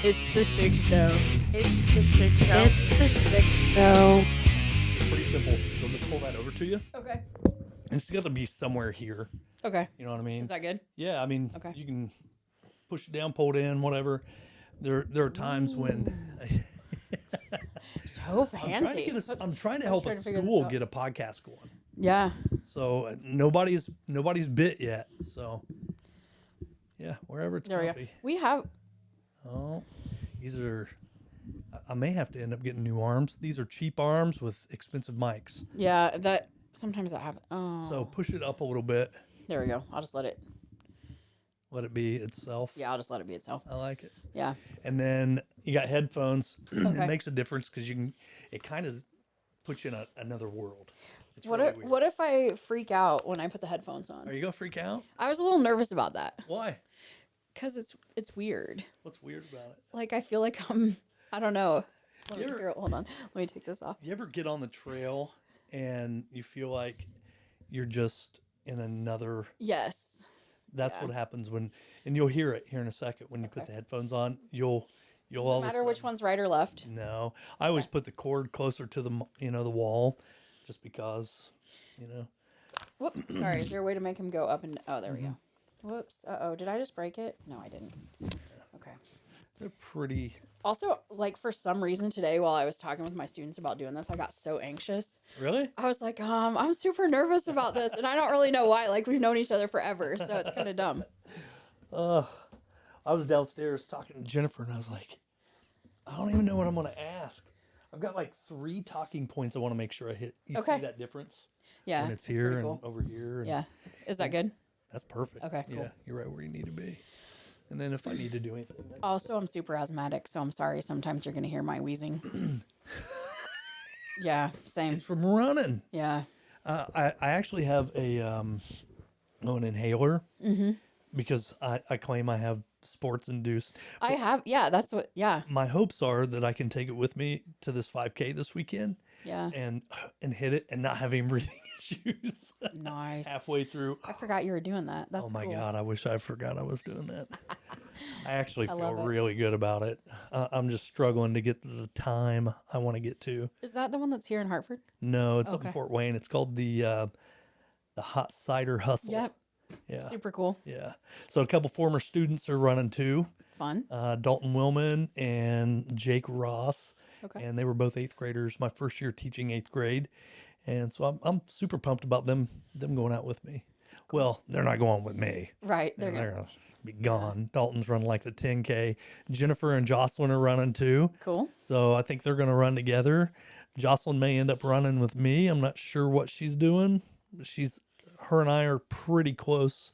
It's the sick show. It's the sick show. It's the sick show. Pretty simple. So just pull that over to you. Okay. And it's got to be somewhere here. Okay. You know what I mean? Is that good? Yeah, I mean, Okay. you can push it down, pull it in, whatever. There are times when So fancy. I'm trying to I was help trying a to figure this school out. get a podcast going. Yeah. So nobody's bit yet. So yeah, wherever it's There we go. comfy. We have. Oh, these are. I may have to end up getting new arms. These are cheap arms with expensive mics. Yeah. That sometimes that happens. Oh. So push it up a little bit. There we go. I'll just let it. Let it be itself. Yeah. I'll just let it be itself. I like it. Yeah. And then you got headphones. Okay. It makes a difference because you can. It kind of puts you in another world. It's What really if weird. What if I freak out when I put the headphones on? Are you gonna freak out? I was a little nervous about that Why? because it's weird. What's weird about it? Like I feel like I don't know. You ever- Hold on. Let me take this off. You ever get on the trail and you feel like you're just in another? Yes. That's Yeah. what happens when, and you'll hear it here in a second when you put Okay. the headphones on. You'll Does all it of a matter which sudden- one's right or left? No, I always put the cord closer to the wall, just because, Whoops. Sorry. Is there a way to make him go up and? Oh, there we Mm-hmm. go. Whoops. Oh. Did I just break it? No, I didn't. Okay. they're pretty. Also, like for some reason today, while I was talking with my students about doing this, I got so anxious. Really? I was like, I'm super nervous about this, and I don't really know why. Like we've known each other forever, so it's kind of dumb. I was downstairs talking to Jennifer, and I was like, I don't even know what I'm going to ask. I've got like 3 talking points I want to make sure I hit. You Okay. see that difference? Yeah. When it's pretty here and cool. over here. And Yeah. Is that good? That's perfect. Okay, cool. Yeah, you're right where you need to be. And then if I need to do anything. then- Also, I'm super asthmatic, so I'm sorry. Sometimes you're gonna hear my wheezing. Yeah. Same. It's from running. Yeah. I actually have an inhaler because I claim I have sports induced. I have. Yeah. That's what. Yeah. My hopes are that I can take it with me to this 5K this weekend Yeah. and hit it and not have any breathing issues Nice. halfway through. I forgot you were doing that. That's Oh my cool. God, I wish I forgot I was doing that. I actually I feel love it. really good about it. I'm just struggling to get to the time I want to get to. Is that the one that's here in Hartford? No, it's up Okay. in Fort Wayne. It's called the Hot Cider Hustle. Yep. Yeah. Super cool. Yeah. So a couple former students are running too. Fun. Dalton Willman and Jake Ross. Okay. And they were both 8th graders. My first year teaching 8th grade. And so I'm super pumped about them going out with me. Well, they're not going with me. Right. They're They're going to be gone. Dalton's running like the 10K. Jennifer and Jocelyn are running too. cool. So I think they're going to run together. Jocelyn may end up running with me. I'm not sure what she's doing. Her and I are pretty close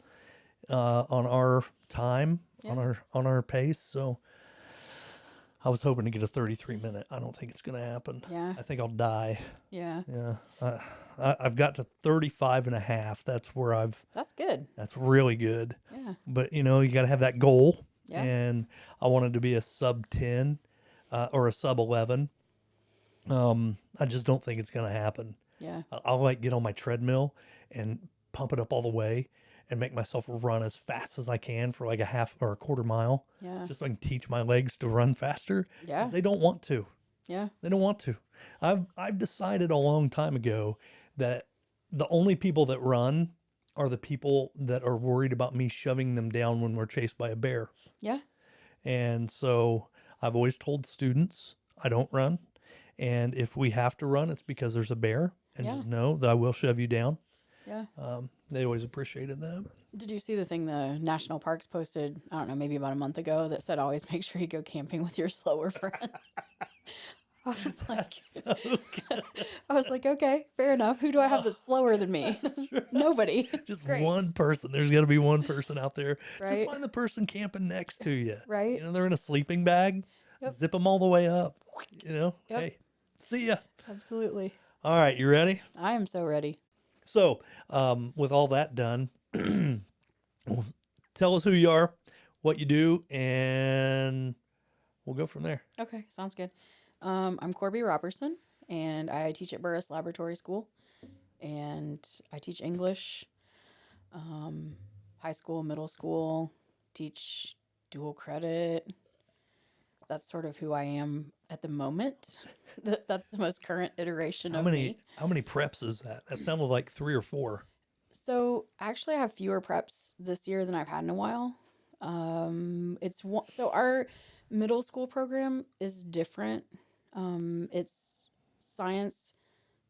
on our time, Yeah. on our pace. So I was hoping to get a 33-minute. I don't think it's going to happen. Yeah. I think I'll die. Yeah. Yeah. I've got to 35 and a half. That's where That's good. that's really good. Yeah. But you got to have that goal. Yeah. And I wanted to be a sub 10 or a sub 11. I just don't think it's going to happen. Yeah. I'll like get on my treadmill and pump it up all the way and make myself run as fast as I can for like a half or a quarter mile, Yeah. just so I can teach my legs to run faster. 'Cause Yeah. They don't want to. Yeah. They don't want to. I've decided a long time ago that the only people that run are the people that are worried about me shoving them down when we're chased by a bear. Yeah. And so I've always told students I don't run. And if we have to run, it's because there's a bear. And Yeah. just know that I will shove you down. Yeah. They always appreciated that. Did you see the thing the national parks posted? I don't know, maybe about a month ago that said always make sure you go camping with your slower friends. I was like, I was like, okay, fair enough. Who do I have that's slower than me? Nobody. Just Great. one person. There's got to be one person out there. Right. Just find the person camping next to you. Right. They're in a sleeping bag. Yep. Zip them all the way up. Yep. Hey, see ya. Absolutely. All right, you ready? I am so ready. So, with all that done, tell us who you are, what you do, and we'll go from there. Okay, sounds good. I'm Corby Roberson, and I teach at Burris Laboratory School, and I teach English, high school, middle school, teach dual credit, that's sort of who I am at the moment. That's the most current iteration How of many me. how many preps is that? That sounded like 3 or 4. So actually, I have fewer preps this year than I've had in a while. So our middle school program is different. It's science,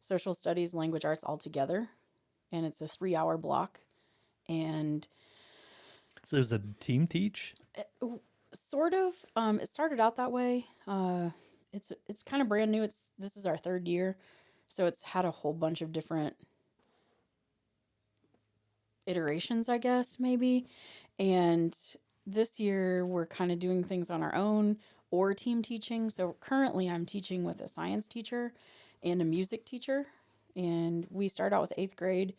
social studies, language arts all together, and it's a 3-hour block. And So is a team teach? sort of, it started out that way. It's kind of brand new. This is our third year, so it's had a whole bunch of different iterations, I guess, maybe. And this year we're kind of doing things on our own or team teaching. So currently I'm teaching with a science teacher and a music teacher. And we start out with 8th grade,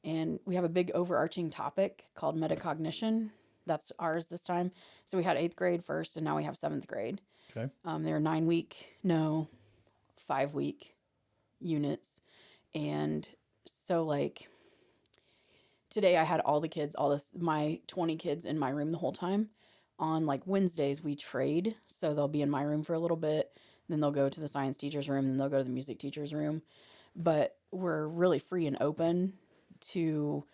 and we have a big overarching topic called metacognition. That's ours this time. So we had 8th grade first, and now we have 7th grade. Okay. They're 5-week units. And so, like, today I had all the kids, my 20 kids in my room the whole time. On like Wednesdays, we trade. So they'll be in my room for a little bit. Then they'll go to the science teacher's room. Then they'll go to the music teacher's room. But we're really free and open to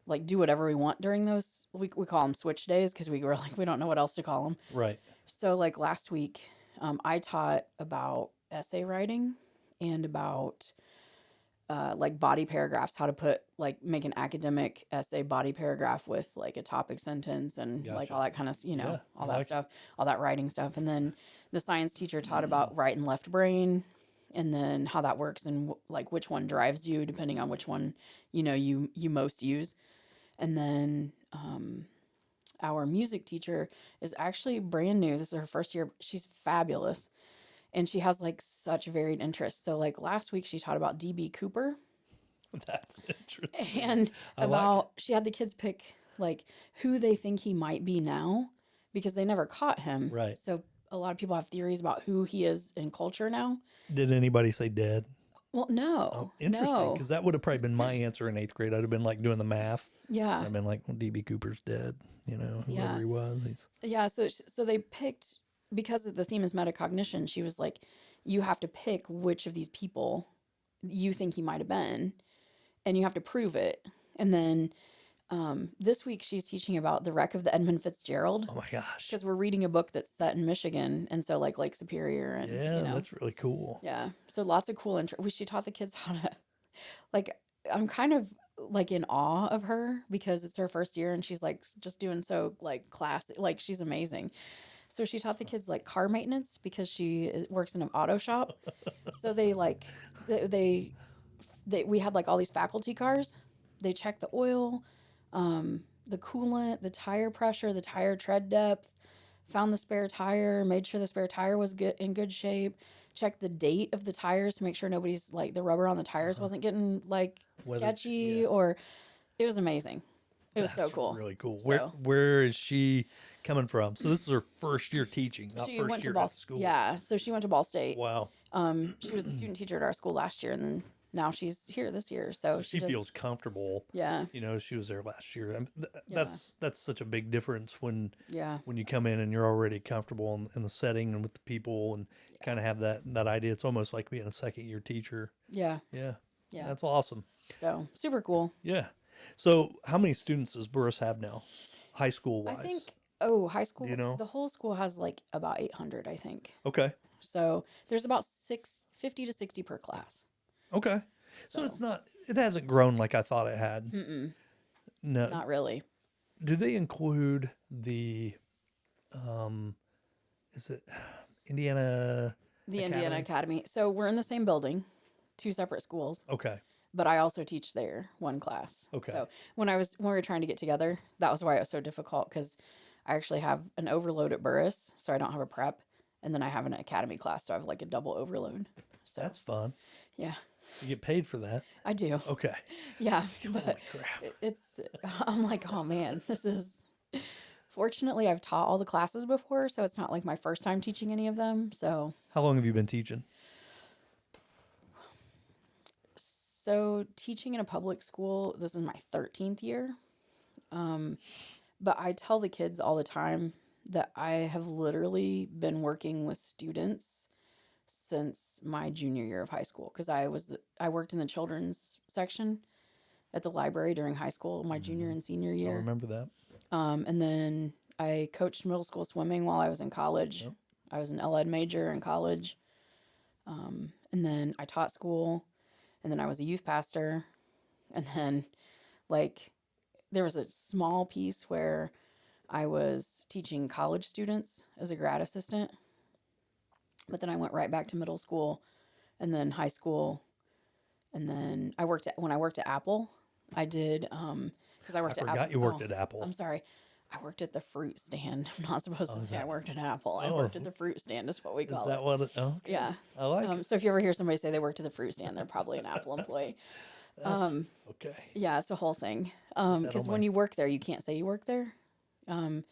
like do whatever we want during those. We call them switch days because we were like, we don't know what else to call them. Right. So like last week, I taught about essay writing and about like body paragraphs, how to make an academic essay body paragraph with like a topic sentence and like Gotcha. all that kind of, Yeah, all I that like it. stuff, all that writing stuff. And then the science teacher taught about right and left brain, and then how that works and like which one drives you depending on which one, you most use. And then our music teacher is actually brand new. This is her first year. She's fabulous. And she has like such varied interests. So like last week she taught about DB Cooper, That's interesting. and I like it. she had the kids pick like who they think he might be now, because they never caught him. Right. So a lot of people have theories about who he is in culture now. Did anybody say dead? Well, Oh, interesting. no. Because that would have probably been my answer in 8th grade. I'd have been like doing the math. Yeah. I've been like, well, DB Cooper's dead. Whoever Yeah. he was. He's Yeah. So they picked, because the theme is metacognition. She was like, you have to pick which of these people you think he might have been, and you have to prove it. And then this week she's teaching about the wreck of the Edmund Fitzgerald, oh my gosh. because we're reading a book that's set in Michigan, and so like Lake Superior, and Yeah, that's really cool. yeah, so lots of cool. She taught the kids how to like. I'm kind of like in awe of her because it's her first year and she's like just doing so like classic. Like she's amazing. So she taught the kids like car maintenance because she works in an auto shop. So they like they we had like all these faculty cars. They checked the oil, the coolant, the tire pressure, the tire tread depth, found the spare tire, made sure the spare tire was in good shape, checked the date of the tires to make sure nobody's like the rubber on the tires wasn't getting like sketchy, or it was amazing. It was so cool. Really cool. So Where is she coming from? So this is her first year teaching, not she first went to year Ball. at school. Yeah, so she went to Ball State. Wow. She was a student teacher at our school last year, and then now she's here this year. So She feels comfortable. Yeah. She was there last year. Yeah. That's such a big difference when Yeah. when you come in and you're already comfortable in the setting and with the people, and kind of have that idea. It's almost like being a second year teacher. Yeah. Yeah. Yeah. That's awesome. So super cool. Yeah. So how many students does Burris have now, high school wise? I think high school. Do you know? The whole school has like about 800, I think. Okay. So there's about 50 to 60 per class. Okay. So it hasn't grown like I thought it had. Mm-mm. No. Not really. Do they include the, is it Indiana? The Indiana Academy. So we're in the same building, 2 separate schools. Okay. But I also teach there, one class. Okay. So when we were trying to get together, that was why it was so difficult, because I actually have an overload at Burris, so I don't have a prep, and then I have an academy class, so I have like a double overload. So That's fun. yeah, You get paid for that. I do. Okay. Yeah, but Holy crap. I'm like, oh man, this is. Fortunately, I've taught all the classes before, so it's not like my first time teaching any of them. So How long have you been teaching? So teaching in a public school, this is my 13th year. But I tell the kids all the time that I have literally been working with students since my junior year of high school because I worked in the children's section at the library during high school, my junior and senior I year. remember that. And then I coached middle school swimming while I was in college. Yep. I was an L-Ed major in college. And then I taught school, and then I was a youth pastor. And then, like, there was a small piece where I was teaching college students as a grad assistant. But then I went right back to middle school and then high school. And then when I worked at Apple, I did, because I I worked at forgot Apple. you worked Oh, at Apple. I'm sorry. I worked at the fruit stand. I'm not supposed to is say I that- worked at Apple. I Oh. worked at the fruit stand is what we Is call that it. what it? Okay. Yeah. I like it. So if you ever hear somebody say they worked at the fruit stand, they're probably an Apple employee. That's okay. Yeah, it's a whole thing. on Because my- when you work there, you can't say you work there. And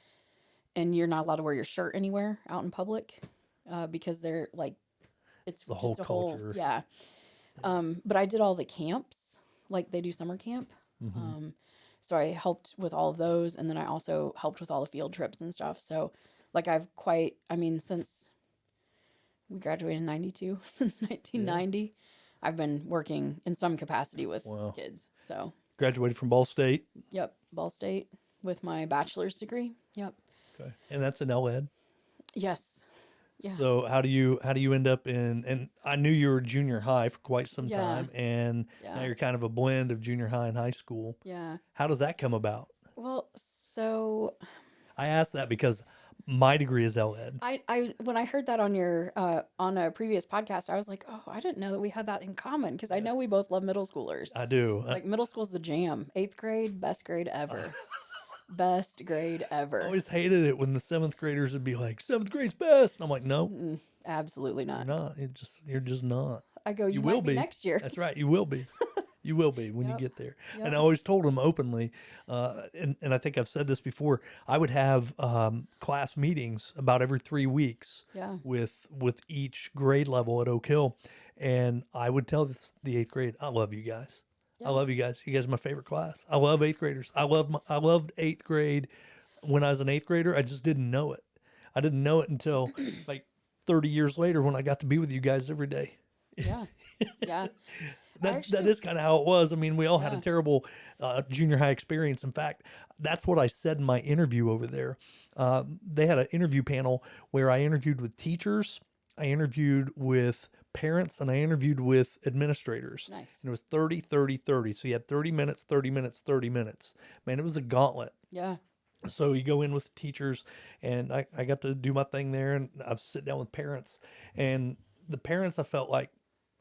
you're not allowed to wear your shirt anywhere out in public because they're like, it's The just whole a whole, culture. yeah. But I did all the camps, like they do summer camp. Mm-hmm. So I helped with all of those. And then I also helped with all the field trips and stuff. So like since we graduated in 92, since 1990, I've been working in some capacity with Wow. kids. So, Graduated from Ball State. yep, Ball State with my bachelor's degree. Yep. Okay. And that's an L-Ed. Yes. Yeah. So how do you end up in? And I knew you were junior high for quite some Yeah. time, and Yeah. now you're kind of a blend of junior high and high school. Yeah. How does that come about? Well, so I asked that because my degree is L-Ed. I when I heard that on your on a previous podcast, I was like, oh, I didn't know that we had that in common because I know we both love middle schoolers. I do. Like middle school's the jam. 8th grade, best grade ever. Best grade ever. I always hated it when the 7th graders would be like, 7th grade's best. And I'm like, no, Absolutely you're not. not. You're just not. I go, you will might be be next year. That's right. You will be. You will be when Yep. you get there. Yep. And I always told them openly, and I think I've said this before, I would have class meetings about every 3 weeks Yeah. with each grade level at Oak Hill. And I would tell the 8th grade, I love you guys. Yeah. I love you guys. You guys are my favorite class. I love 8th graders. I loved 8th grade. When I was an 8th grader, I just didn't know it. I didn't know it until like 30 years later when I got to be with you guys every day. Yeah. Yeah. That is kind of how it was. I mean, we all had a Yeah. terrible junior high experience. In fact, that's what I said in my interview over there. They had an interview panel where I interviewed with teachers, I interviewed with parents, and I interviewed with administrators. Nice. And it was 30, 30, 30. So you had 30 minutes, 30 minutes, 30 minutes. Man, it was a gauntlet. Yeah. So you go in with teachers, and I got to do my thing there, and I've sit down with parents. And the parents, I felt like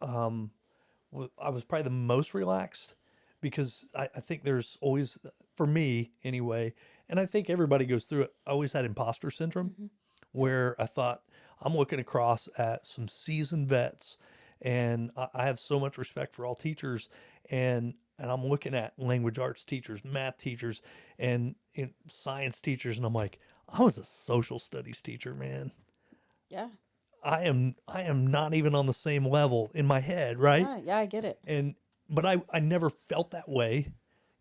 I was probably the most relaxed because I think there's always, for me anyway, and I think everybody goes through it, I always had imposter syndrome where I thought, I'm looking across at some seasoned vets, and I have so much respect for all teachers, and I'm looking at language arts teachers, math teachers, and science teachers, and I'm like, I was a social studies teacher, man. Yeah. I am not even on the same level in my head, right? Yeah. Yeah. I get it. But I never felt that way.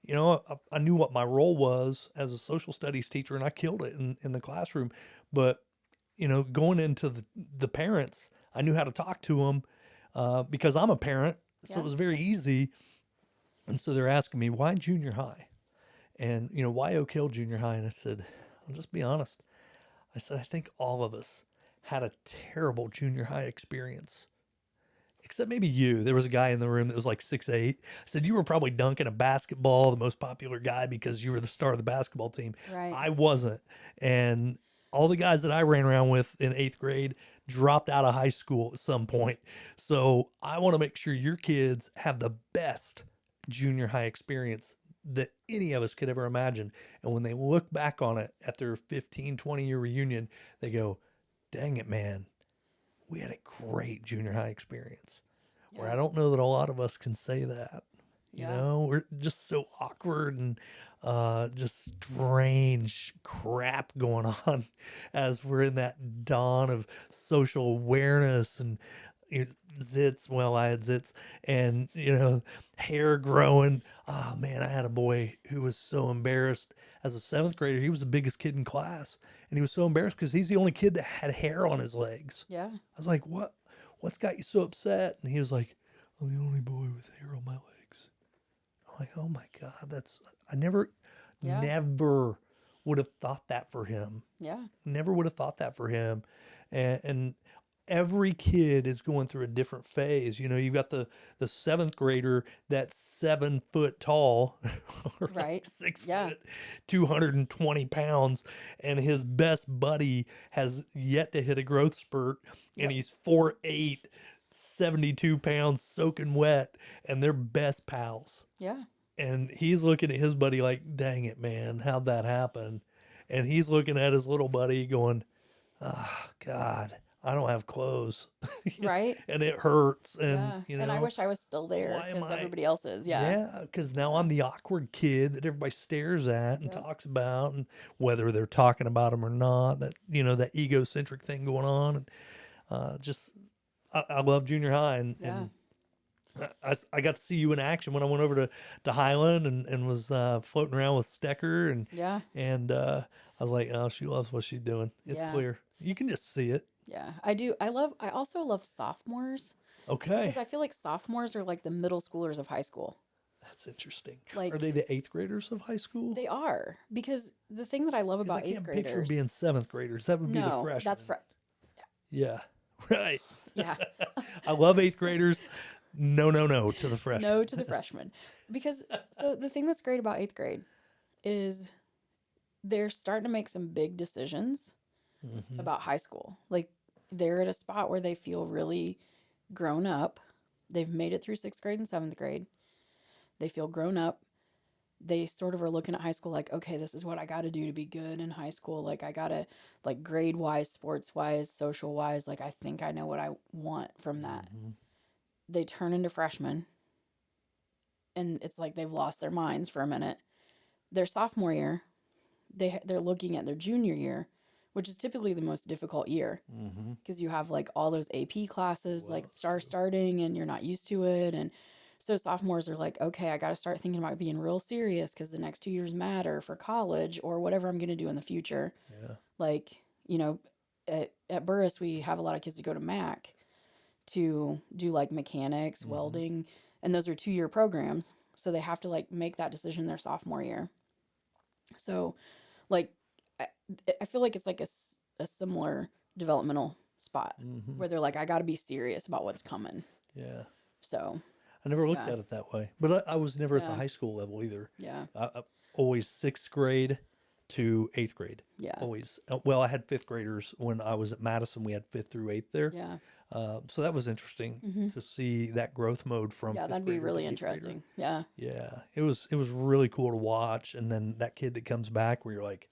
You know, I knew what my role was as a social studies teacher, and I killed it in the classroom. But going into the parents, I knew how to talk to them because I'm a parent, so Yeah. it was very easy. And so they're asking me, why junior high? And, why Oak Hill Junior High? And I said, I'll just be honest. I said, I think all of us had a terrible junior high experience. Except maybe you. There was a guy in the room that was like 6'8". I said, you were probably dunking a basketball, the most popular guy because you were the star of the basketball team. Right. I wasn't. And all the guys that I ran around with in 8th grade dropped out of high school at some point. So I want to make sure your kids have the best junior high experience that any of us could ever imagine. And when they look back on it at their 15, 20-year reunion, they go, dang it, man, we had a great junior high experience. Where I don't know that a lot of us can say that. Yeah. We're just so awkward and just strange crap going on as we're in that dawn of social awareness and zits. Well, I had zits and, hair growing. Oh, man, I had a boy who was so embarrassed. As a 7th grader, he was the biggest kid in class. and he was so embarrassed because he's the only kid that had hair on his legs. Yeah. I was like, what's got you so upset? And he was like, I'm the only boy with hair on my legs. I'm like, oh my God, I never Yeah. never would have thought that for him. Yeah. Never would have thought that for him. And every kid is going through a different phase. You know, you've got the seventh grader that's 7 foot tall, or like Right. 6 Yeah. foot, 220 pounds, and his best buddy has yet to hit a growth spurt, and Yep. he's 4'8", 72 pounds, soaking wet, and they're best pals. Yeah. And he's looking at his buddy like, dang it, man, how'd that happen? And he's looking at his little buddy going, oh, God, I don't have clothes. Right. And it hurts. And, Yeah. you And I know, wish I was still there why am because I? everybody else is. Yeah. Yeah, because now I'm the awkward kid that everybody stares at and Yep. talks about, and whether they're talking about him or not, that, you know, that egocentric thing going on. And I love junior high. And I got to see you in action when I went over to Highland and was floating around with Stecker. Yeah. And I was like, oh, she loves what she's doing. It's Yeah. clear. You can just see it. Yeah. I do. I also love sophomores Okay. because I feel like sophomores are like the middle schoolers of high school. That's interesting. Like, are they the 8th graders of high school? They are, because the thing that I love 'Cause about I eighth can't picture graders. being 7th graders. That would be the No, freshmen. that's Yeah. Right. yeah. I love 8th graders. No to the freshmen. No to the freshmen. Because so the thing that's great about eighth grade is they're starting to make some big decisions Mhm. about high school. Like, they're at a spot where they feel really grown up. They've made it through 6th grade and 7th grade. They feel grown up. They sort of are looking at high school like, okay, this is what I got to do to be good in high school. Like, I got to, like, grade wise, sports wise, social wise, like, I think I know what I want from that. Mhm. They turn into freshmen, and it's like they've lost their minds for a minute. Their sophomore year, they're looking at their junior year, which is typically the most difficult year Mhm. because you have like all those AP classes, Well, like that's true. starting, and you're not used to it. And so sophomores are like, okay, I got to start thinking about being real serious because the next 2 years matter for college or whatever I'm going to do in the future. Yeah. Like, you know, at Burris, we have a lot of kids that go to Mac to do like mechanics, Mhm. welding, and those are 2-year programs. So they have to like make that decision their sophomore year. So, like, I, I feel like it's like a similar developmental spot Mhm. where they're like, I got to be serious about what's coming. Yeah. So, I never looked Yeah. at it that way, but I was never at the Yeah. high school level either. yeah, Always 6th grade to 8th grade. yeah, Always. Well, I had 5th graders when I was at Madison. We had 5th through 8th there. yeah, So that was interesting hmm to see that growth mode from yeah. 5th That'd be grader to really 8th grader. interesting. Yeah, Yeah, it was really cool to watch. And then that kid that comes back where you're like,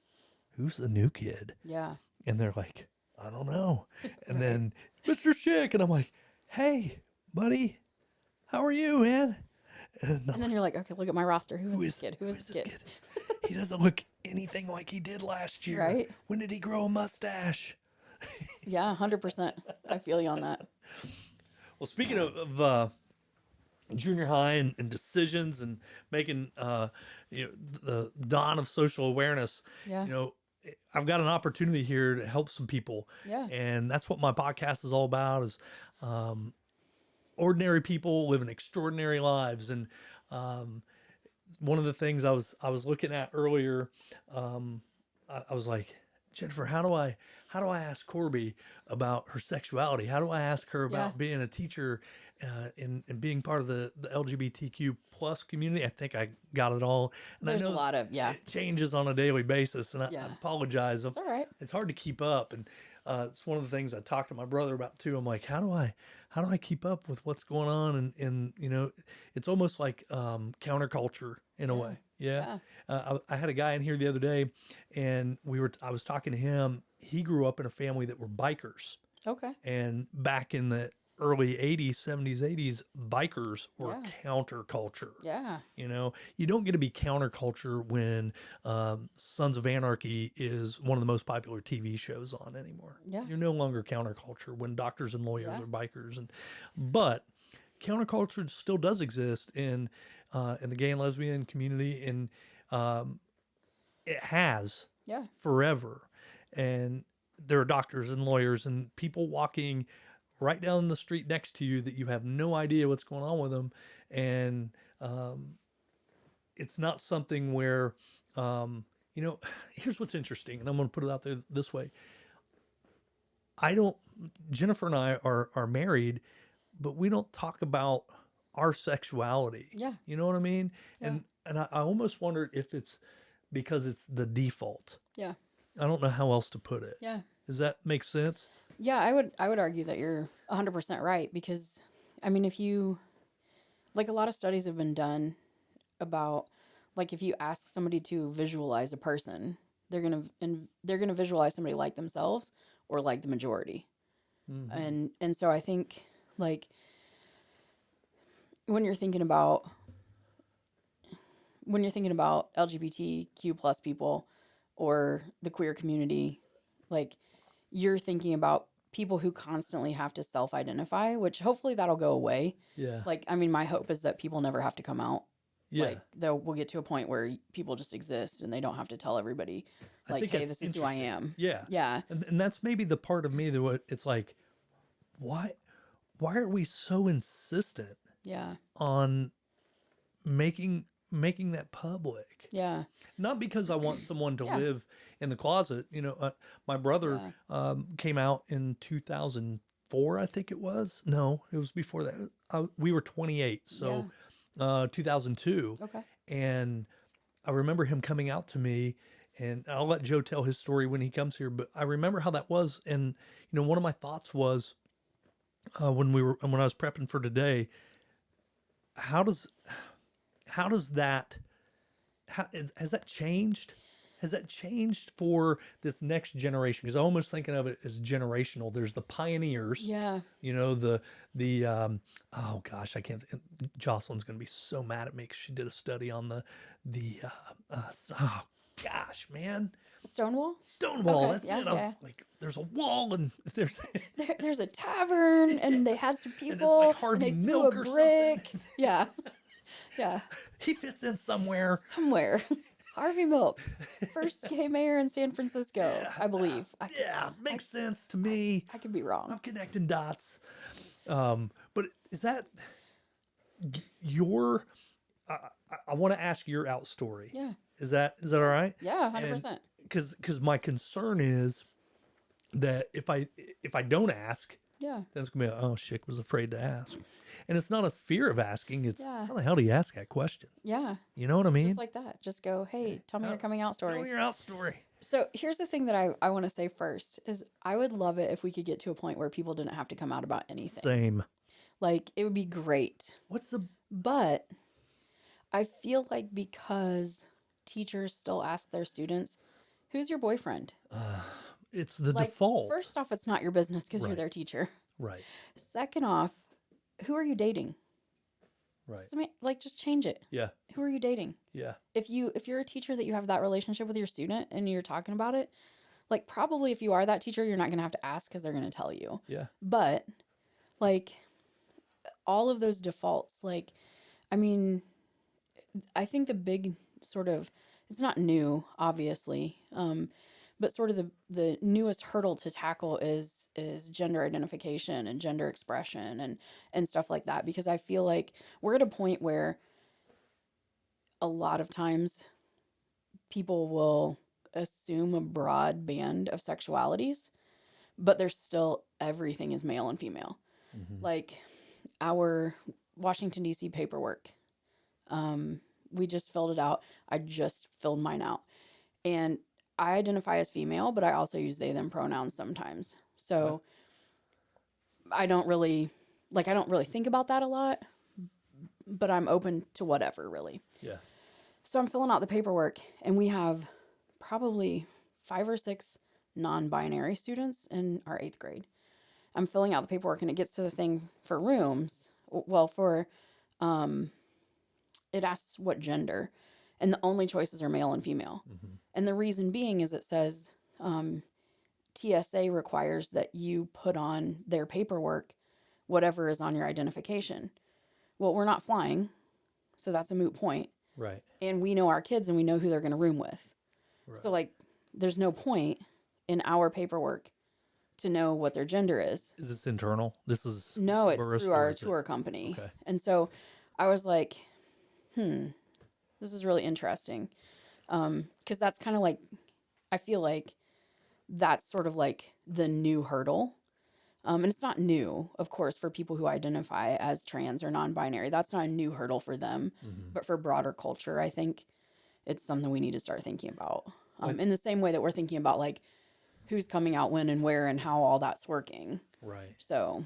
who's the new kid? yeah, And they're like, I don't know. And Right. then Mr. Schick, and I'm like, hey, buddy, how are you, man? And I'm and then you're like, okay, look at my roster. Who Who is is- this kid? Who is this kid? he doesn't look anything like he did last year. Right? When did he grow a mustache? Yeah, 100%. I feel you on that. Well, speaking of junior high and decisions and making the dawn of social awareness, Yeah, I've got an opportunity here to help some people, yeah, and that's what my podcast is all about. Is ordinary people living extraordinary lives. And one of the things I was looking at earlier, I was like, Jennifer, how do I ask Corby about her sexuality? How do I ask her about Yeah. being a teacher and being part of the LGBTQ plus community? I think I got it all. And there's I know a lot of, yeah, it changes on a daily basis, and I Yeah. apologize. it's all right. It's hard to keep up, and it's one of the things I talked to my brother about too. I'm like, how do I keep up with what's going on? And it's almost like counterculture in a Yeah. way. Yeah. Yeah, I had a guy in here the other day, and I was talking to him. He grew up in a family that were bikers, okay, and back in the early 80s, 70s, 80s, bikers were Yeah. counterculture. yeah, You don't get to be counterculture when Sons of Anarchy is one of the most popular TV shows on anymore. Yeah. You're no longer counterculture when doctors and lawyers Yeah. are bikers, but counterculture still does exist in the gay and lesbian community, and it has yeah, forever. and there are doctors and lawyers and people walking right down the street next to you that you have no idea what's going on with them. And it's not something where, you know, here's what's interesting, and I'm going to put it out there this way. I don't, Jennifer and I are married, but we don't talk about our sexuality. Yeah. You know what I mean? Yeah. And I almost wondered if it's because it's the default. Yeah. I don't know how else to put it. Yeah. Does that make sense? Yeah, I would argue that you're 100% right because I mean if you like a lot of studies have been done about like if you ask somebody to visualize a person, they're going to visualize somebody like themselves or like the majority. Mm-hmm. And so I think like when you're thinking about LGBTQ plus people or the queer community, like you're thinking about people who constantly have to self-identify, which hopefully that'll go away. Yeah. Like, I mean, my hope is that people never have to come out. Yeah. Like, we'll get to a point where people just exist and they don't have to tell everybody, I like, think hey, that's this is who I interesting. am. Yeah. Yeah. And that's maybe the part of me that it's like, why are we so insistent Yeah. on making that public? Yeah. Not because I want someone to Yeah. live in the closet. You know, my brother Yeah. came out in 2004, I think it was. No, it was before that. We were 28, so 2002. Okay. And I remember him coming out to me, and I'll let Joe tell his story when he comes here. But I remember how that was, and you know, one of my thoughts was when I was prepping for today. How does that? Has that changed? Has that changed for this next generation? Because I'm almost thinking of it as generational. There's the pioneers. Yeah. You know, oh gosh, I can't. Jocelyn's going to be so mad at me because she did a study on oh gosh, man. Stonewall? Stonewall. Okay, That's yeah, it. I was yeah. like, there's a wall and there's There's a tavern and they had some it's people like Harvey and they Milk threw a or brick. something. Yeah. Yeah. He fits in somewhere. Somewhere. Harvey Milk, first gay mayor in San Francisco, I believe. Makes sense to me. I could be wrong. I'm connecting dots. But is that your? I want to ask your out story. Yeah. Is that all right? Yeah, 100%. Because my concern is that if I don't ask, Yeah. then it's gonna be Schick was afraid to ask, and it's not a fear of asking. It's Yeah. how the hell do you ask that question? Yeah. You know what I mean? Just like that. Just go, hey, tell me your coming out Tell me story. your out story. So here's the thing that I want to say first is I would love it if we could get to a point where people didn't have to come out about anything. Same. Like, it would be great. What's the? But I feel like because teachers still ask their students, who's your boyfriend? It's the Like, default. first off, it's not your business because you're Right. their teacher. Right. Second off, who are you dating? Right. Just change it. Yeah. Who are you dating? Yeah. If you're a teacher that you have that relationship with your student and you're talking about it, like probably if you are that teacher, you're not going to have to ask because they're going to tell you. Yeah. But like all of those defaults, like, I mean, I think the big sort of, it's not new, obviously, but sort of the newest hurdle to tackle is gender identification and gender expression and stuff like that. Because I feel like we're at a point where a lot of times people will assume a broad band of sexualities, but there's still everything is male and female. Mm-hmm. Like our Washington, D.C. paperwork, we just filled it out. I just filled mine out. And I identify as female, but I also use they, them pronouns sometimes. So I don't really think about that a lot, but I'm open to whatever, really. Yeah. So I'm filling out the paperwork, and we have probably 5 or 6 non-binary students in our 8th grade. I'm filling out the paperwork, and it gets to the thing for rooms. Well, it asks what gender, and the only choices are male and female. Mm-hmm. And the reason being is it says TSA requires that you put on their paperwork whatever is on your identification. Well, we're not flying, so that's a moot point. Right. And we know our kids and we know who they're going to room with. Right. So, like, there's no point in our paperwork to know what their gender is. Is this internal? This is No, it's Burris, through or our is it? tour company. Okay. And so I was like, this is really interesting. Because that's kind of like, I feel like that's sort of like the new hurdle. And it's not new, of course, for people who identify as trans or non-binary. That's not a new hurdle for them. Mm-hmm. But for broader culture, I think it's something we need to start thinking about. Well, In the same way that we're thinking about like who's coming out when and where and how all that's working. right. So,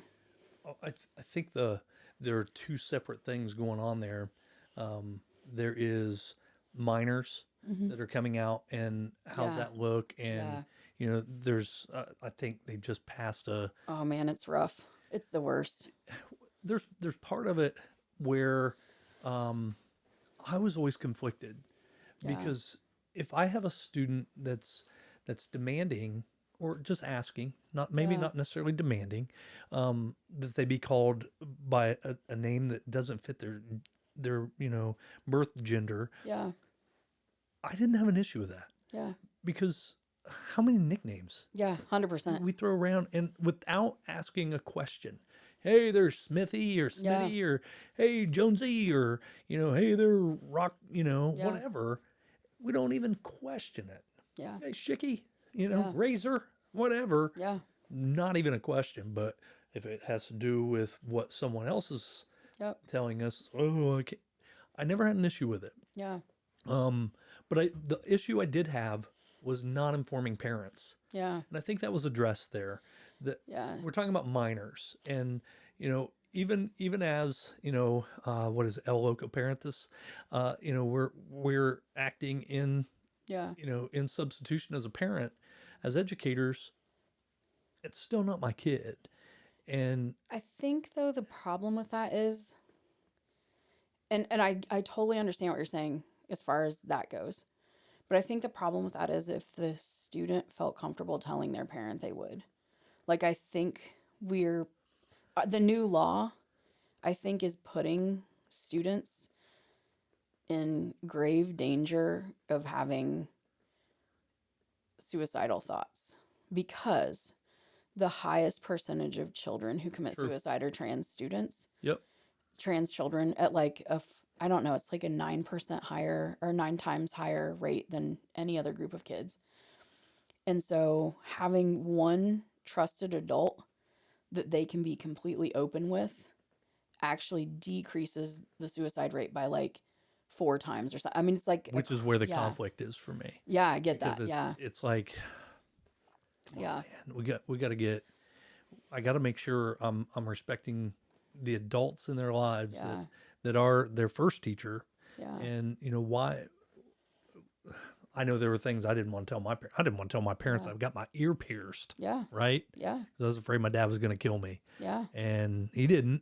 I think there are two separate things going on there. There is minors that are coming out, and how's Yeah. that look? And Yeah. you know, there's I think they just passed a. oh man, it's rough. It's the worst. There's part of it where I was always conflicted Yeah. because if I have a student that's demanding or just asking, not maybe Yeah. not necessarily demanding, that they be called by a name that doesn't fit their birth gender, Yeah. I didn't have an issue with that Yeah. because how many nicknames Yeah. 100%. we throw around and without asking a question. Hey, there's Smithy or Yeah. Smitty or hey, Jonesy or, hey, they're Rock, Yeah. whatever. We don't even question it. Yeah. Hey, Shicky, Yeah. Razor, whatever. Yeah. Not even a question. But if it has to do with what someone else is Yep. telling us, I never had an issue with it. Yeah. But the issue I did have was not informing parents. Yeah. And I think that was addressed there. That Yeah. we're talking about minors, and even as what is it, el loco parentis, we're acting in Yeah. in substitution as a parent, as educators. It's still not my kid, and I think though the problem with that is, and I totally understand what you're saying as far as that goes. But I think the problem with that is if the student felt comfortable telling their parent, they would. Like, I think the new law, I think, is putting students in grave danger of having suicidal thoughts because the highest percentage of children who commit True. suicide are trans students. Yep. Trans children at like I don't know, it's like a 9% higher or 9 times higher rate than any other group of kids. And so having one trusted adult that they can be completely open with actually decreases the suicide rate by like 4 times or something. I mean, it's like, which is where the yeah. conflict is for me. Yeah, I get Because that. Yeah. it's like, Yeah. man, we got to get. I got to make sure I'm respecting the adults in their lives Yeah. that are their first teacher. Yeah. And why. I know there were things I didn't want to tell my parents. I didn't want to tell my parents Yeah. I've got my ear pierced. Yeah. Right? Yeah. Because I was afraid my dad was going to kill me. Yeah. And he didn't.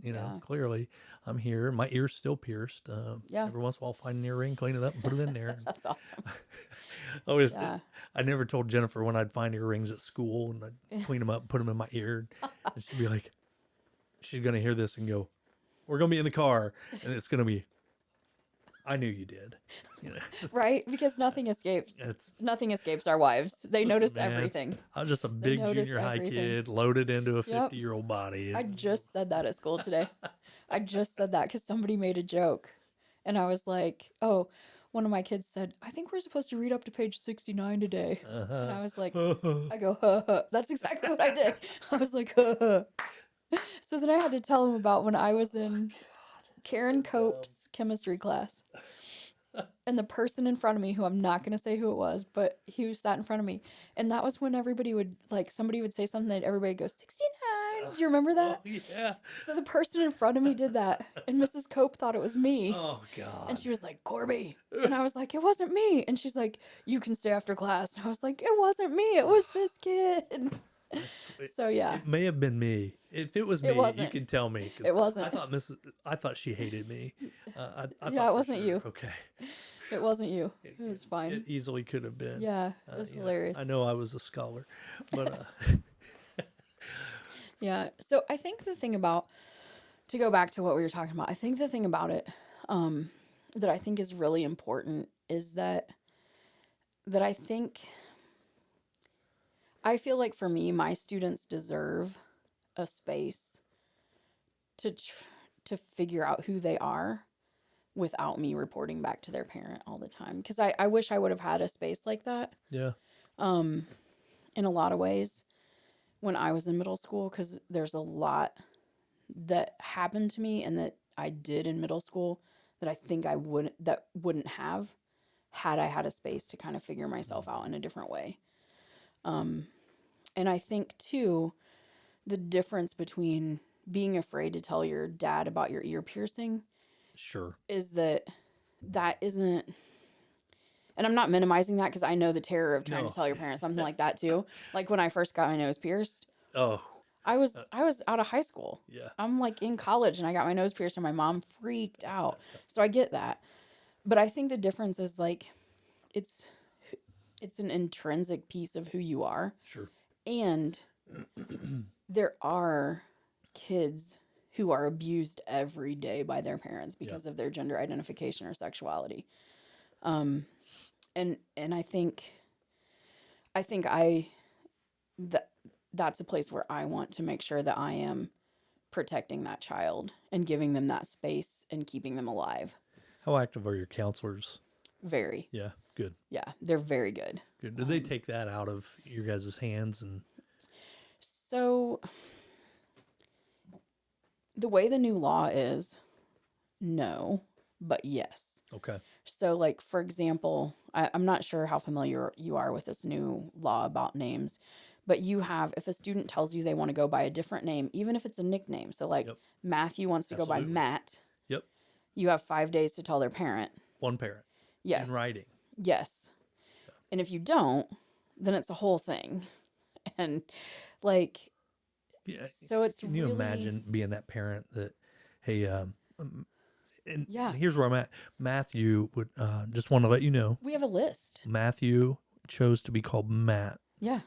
Yeah. Clearly I'm here. My ear's still pierced. Yeah. Every once in a while, I'll find an earring, clean it up, and put it in there. That's awesome. Yeah. I never told Jennifer when I'd find earrings at school and I'd clean them up and put them in my ear. And she'd be like, she's going to hear this and go, we're going to be in the car. And it's going to be, I knew you did. Right? Because nothing escapes. Nothing escapes our wives. They notice man, everything. I was just a big notice junior high everything. kid loaded into a Yep. 50-year-old body. I just said that at school today. I just said that because somebody made a joke. And I was like, oh, one of my kids said, I think we're supposed to read up to page 69 today. And I was like, I go, huh, huh. That's exactly what I did. I was like, huh, huh. So then I had to tell him about when I was in Karen Cope's chemistry class. And the person in front of me, who I'm not going to say who it was, but he sat in front of me. And that was when everybody would, like, somebody would say something that everybody goes, 69. Do you remember that? Oh, yeah. So the person in front of me did that. And Mrs. Cope thought it was me. Oh, God. And she was like, Corby. And I was like, it wasn't me. And she's like, you can stay after class. And I was like, it wasn't me. It was this kid. So, yeah. It may have been me. If it was me, It wasn't. you can tell me. 'Cause It wasn't. I thought she hated me. I Yeah, thought it for wasn't sure. you. Okay. It wasn't you. It was fine. It easily could have been. Yeah, it was hilarious. I know I was a scholar, but Yeah. So I think the thing about, to go back to what we were talking about, I think the thing about it that I think is really important is that I think I feel like for me, my students deserve a space to to figure out who they are without me reporting back to their parent all the time. Because I wish I would have had a space like that Yeah. in a lot of ways when I was in middle school, because there's a lot that happened to me and that I did in middle school that I think wouldn't have had I had a space to kind of figure myself out in a different way. And I think too, the difference between being afraid to tell your dad about your ear piercing Sure. is that isn't, and I'm not minimizing that because I know the terror of trying No. to tell your parents something like that too. Like when I first got my nose pierced, Oh, I was out of high school. yeah. I'm like in college and I got my nose pierced and my mom freaked out. So I get that. But I think the difference is like it's it's an intrinsic piece of who you are. Sure. And there are kids who are abused every day by their parents Yeah. because of their gender identification or sexuality. And I think that that's a place where I want to make sure that I am protecting that child and giving them that space and keeping them alive. How active are your counselors? Very. Yeah. Good. Yeah, they're very good. Good. Do they take that out of your guys' hands? And So the way the new law is, no, but yes. okay. So, like, for example, I'm not sure how familiar you are with this new law about names, but you have, if a student tells you they want to go by a different name, even if it's a nickname, so like Yep. Matthew wants to go by Absolutely. Matt, Yep. you have 5 days to tell their parent. One parent. Yes. In writing. Yes. And if you don't, then it's a whole thing. And like, Yeah. so it's Can you really, imagine being that parent that, hey, and yeah, here's where I'm at. Matthew would just want to let you know. we have a list. Matthew chose to be called Matt. Yeah.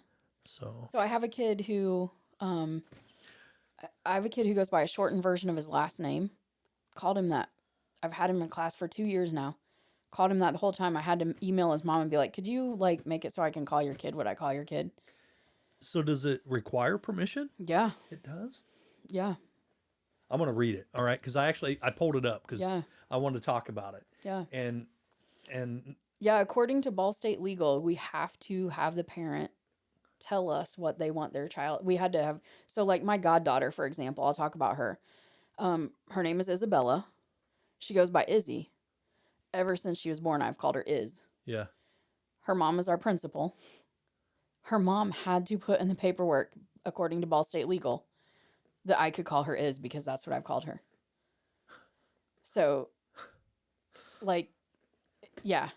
So So I have a kid who, I have a kid who goes by a shortened version of his last name. Called him that. I've had him in class for 2 years now. Called him that the whole time. I had to email his mom and be like, could you like make it so I can call your kid what I call your kid? So does it require permission? Yeah. It does. Yeah. I'm gonna read it. All right, because I pulled it up because Yeah. I wanted to talk about it. Yeah. And Yeah. According to Ball State Legal, we have to have the parent tell us what they want their child. We had to have, so like my goddaughter, for example, I'll talk about her. Her name is Isabella. She goes by Izzy. Ever since she was born, I've called her Iz. yeah, Her mom is our principal. Her mom had to put in the paperwork, according to Ball State Legal, that I could call her Iz because that's what I've called her. So, like, yeah.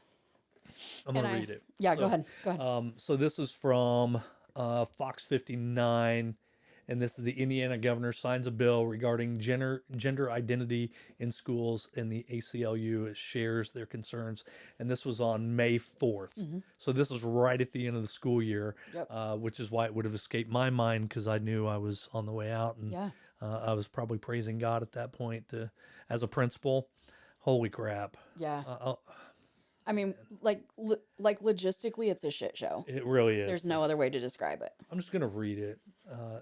I'm gonna read it. Yeah, So, go ahead. Go ahead. So this is from Fox 59, and this is the Indiana governor signs a bill regarding gender identity in schools, and the ACLU shares their concerns. And this was on May 4th. So this was right at the end of the school year, Yep. which is why it would have escaped my mind because I knew I was on the way out, and Yeah. I was probably praising God at that point as a principal. Holy crap! Yeah. Uh, I mean, like logistically, it's a shit show. it really is. There's no other way to describe it. I'm just going to read it.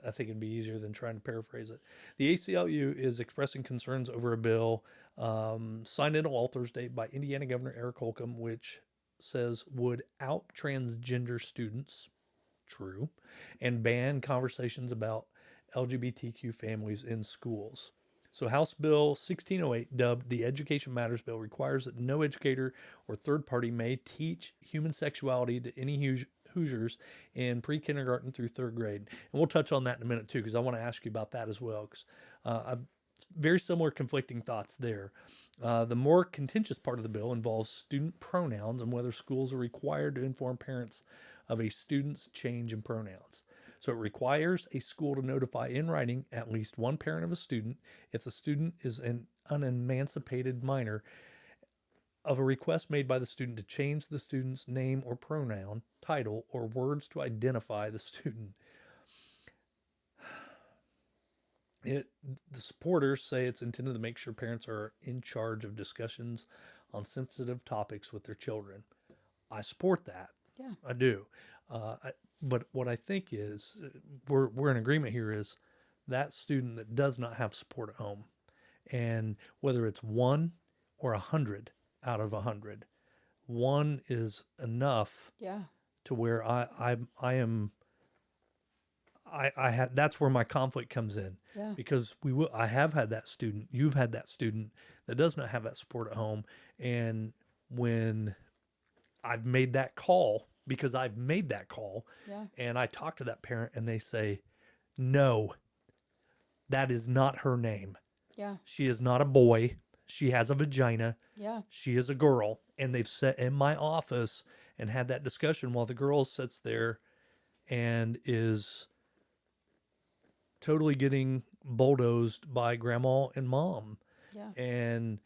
I think it'd be easier than trying to paraphrase it. The ACLU is expressing concerns over a bill signed into law Thursday by Indiana Governor Eric Holcomb, which says would out transgender students, true, and ban conversations about LGBTQ families in schools. So House Bill 1608, dubbed the Education Matters Bill, requires that no educator or third party may teach human sexuality to any Hoosiers in pre-kindergarten through third grade. And we'll touch on that in a minute too, because I want to ask you about that as well, because I've very similar conflicting thoughts there. The more contentious part of the bill involves student pronouns and whether schools are required to inform parents of a student's change in pronouns. So it requires a school to notify in writing at least one parent of a student if the student is an unemancipated minor of a request made by the student to change the student's name or pronoun, title, or words to identify the student. The supporters say it's intended to make sure parents are in charge of discussions on sensitive topics with their children. I support that. Yeah. I do. But what I think is we're in agreement here is that student that does not have support at home, and whether it's one or 100 out of 100, one is enough Yeah. to where I am I had that's where my conflict comes in Yeah. because I have had that student, you've had that student that does not have that support at home, and when I've made that call, because I've made that call, Yeah. and I talk to that parent and they say, no, that is not her name. Yeah. She is not a boy. She has a vagina. Yeah. She is a girl. And they've sat in my office and had that discussion while the girl sits there and is totally getting bulldozed by grandma and mom. Yeah. And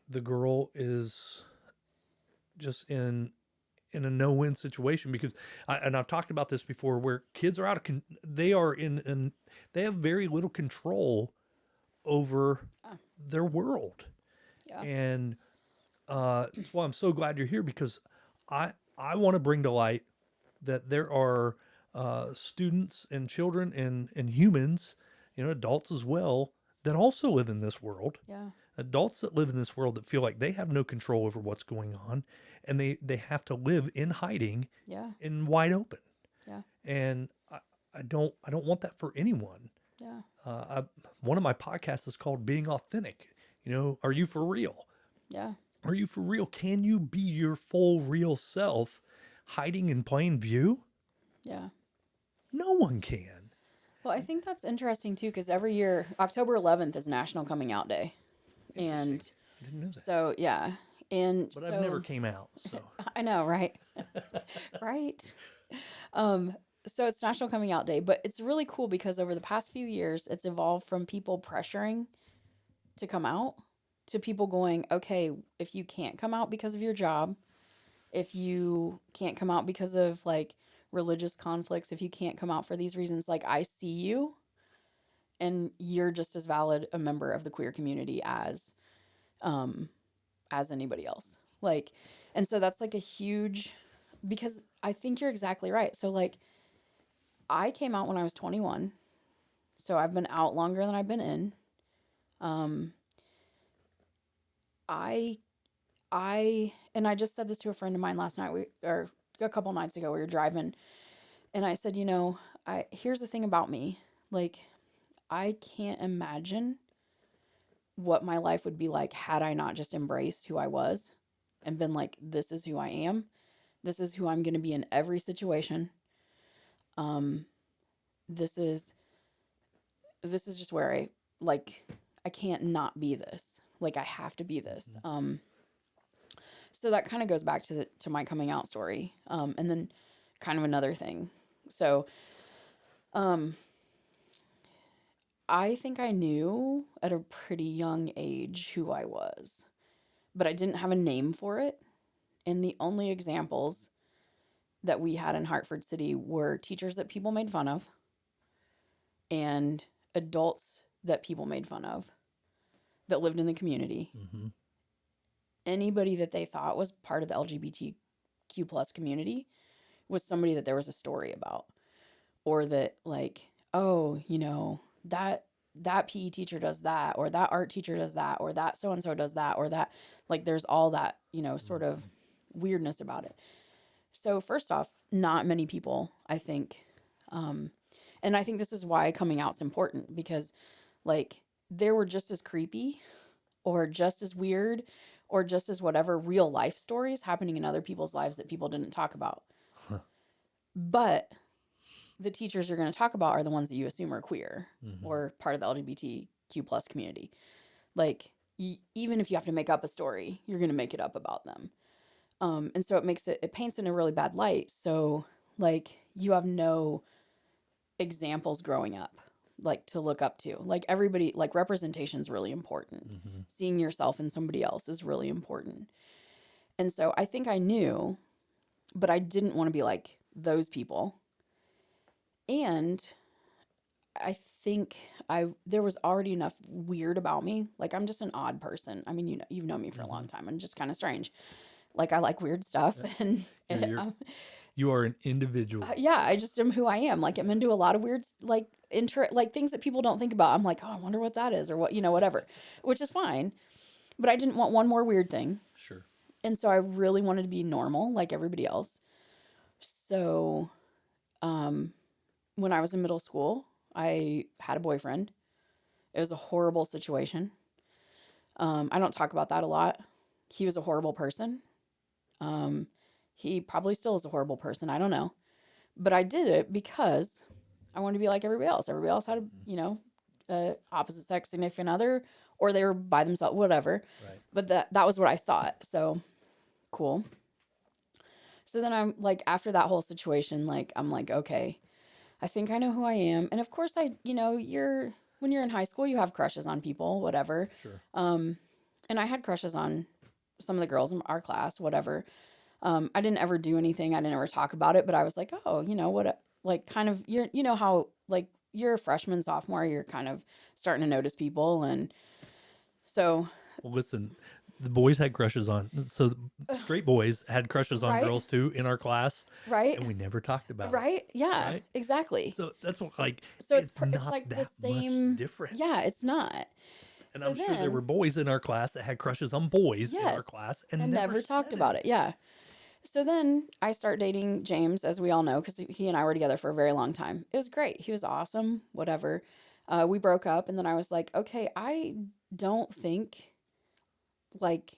the girl is just in a no-win situation because and I've talked about this before where kids are they are in they have very little control over Ah. their world. Yeah. And that's why I'm so glad you're here because I want to bring to light that there are students and children and humans, adults as well, that also live in this world. Yeah. Adults that live in this world that feel like they have no control over what's going on, and they have to live in hiding, Yeah. in wide open. Yeah. And I don't want that for anyone. Yeah. One of my podcasts is called Being Authentic. Are you for real? Yeah. Are you for real? Can you be your full real self hiding in plain view? Yeah. No one can. Well, I think that's interesting too, because every year, October 11th is National Coming Out Day. And I didn't know that. so, yeah. And But so, I've never came out, so. I know, right? Right. So it's National Coming Out Day, but it's really cool because over the past few years, it's evolved from people pressuring to come out to people going, okay, if you can't come out because of your job, if you can't come out because of like religious conflicts, if you can't come out for these reasons, like I see you and you're just as valid a member of the queer community as anybody else. Like, and so that's like a huge, because I think you're exactly right. So like I came out when I was 21. So I've been out longer than I've been in. Um, and I just said this to a friend of mine last night, or a couple nights ago, we were driving, and I said, here's the thing about me. Like, I can't imagine what my life would be like had I not just embraced who I was and been like, this is who I am. This is who I'm going to be in every situation. Um, this is just where I can't not be this. Like, I have to be this. So that kind of goes back to my coming out story. And then kind of another thing. So, I think I knew at a pretty young age who I was, but I didn't have a name for it. And the only examples that we had in Hartford City were teachers that people made fun of and adults that people made fun of that lived in the community. Mm-hmm. Anybody that they thought was part of the LGBTQ plus community was somebody that there was a story about, or that like, oh, that PE teacher does that, or that art teacher does that, or that so-and-so does that, or that, like, there's all that, sort of weirdness about it. So first off, not many people, I think, and I think this is why coming out's important, because like there were just as creepy or just as weird or just as whatever real life stories happening in other people's lives that people didn't talk about. Huh. But the teachers you're going to talk about are the ones that you assume are queer Mm-hmm. or part of the LGBTQ plus community. Like, even if you have to make up a story, you're going to make it up about them. And so it paints in a really bad light. So like you have no examples growing up, like to look up to. Like everybody, like representation is really important. Mm-hmm. Seeing yourself in somebody else is really important. And so I think I knew, but I didn't want to be like those people. And I think there was already enough weird about me. Like I'm just an odd person. I mean, you've known me for a long time. I'm just kind of strange. Like I like weird stuff, and You are an individual. Yeah, I just am who I am. Like I'm into a lot of weird like like things that people don't think about. I'm like, oh, I wonder what that is or what, whatever, which is fine. But I didn't want one more weird thing. Sure. And so I really wanted to be normal like everybody else. So when I was in middle school, I had a boyfriend. It was a horrible situation. I don't talk about that a lot. He was a horrible person. Um, he probably still is a horrible person. I don't know. But I did it because I wanted to be like everybody else. Everybody else had opposite sex significant other, or they were by themselves, whatever. Right. But that was what I thought. So cool. So then I'm like, after that whole situation, like I'm like, okay, I think I know who I am. And of course, when you're in high school, you have crushes on people, whatever. Sure. And I had crushes on some of the girls in our class, whatever. I didn't ever do anything. I didn't ever talk about it, but I was like, oh, what, like kind of, how like you're a freshman, sophomore, you're kind of starting to notice people. And so. Well, listen, the boys had crushes on, so straight boys had crushes on Right. girls too in our class. Right. And we never talked about it. Right. Yeah, Right. Exactly. So that's what, like, So it's it's not like the that same. much different. Yeah, it's not. And So I'm sure there then- were boys in our class that had crushes on boys in our Yes, class and never talked said about it. Yeah. So then I start dating James, as we all know, because he and I were together for a very long time. It was great. He was awesome, whatever. We broke up, and then I was like, okay, I don't think like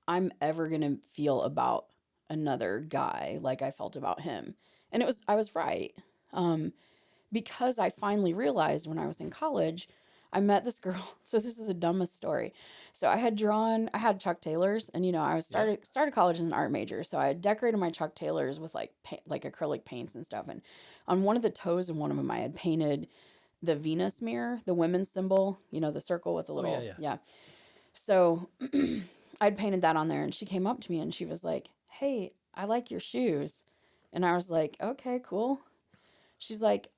I'm ever going to feel about another guy like I felt about him. And I was right. Because I finally realized when I was in college, I met this girl. So this is the dumbest story. So I had Chuck Taylors, and I was started college as an art major. So I had decorated my Chuck Taylors with like acrylic paints and stuff. And on one of the toes of one of them, I had painted the Venus mirror, the women's symbol, the circle with the little, yeah. So I'd painted that on there, and she came up to me and she was like, "Hey, I like your shoes." And I was like, "Okay, cool." She's like,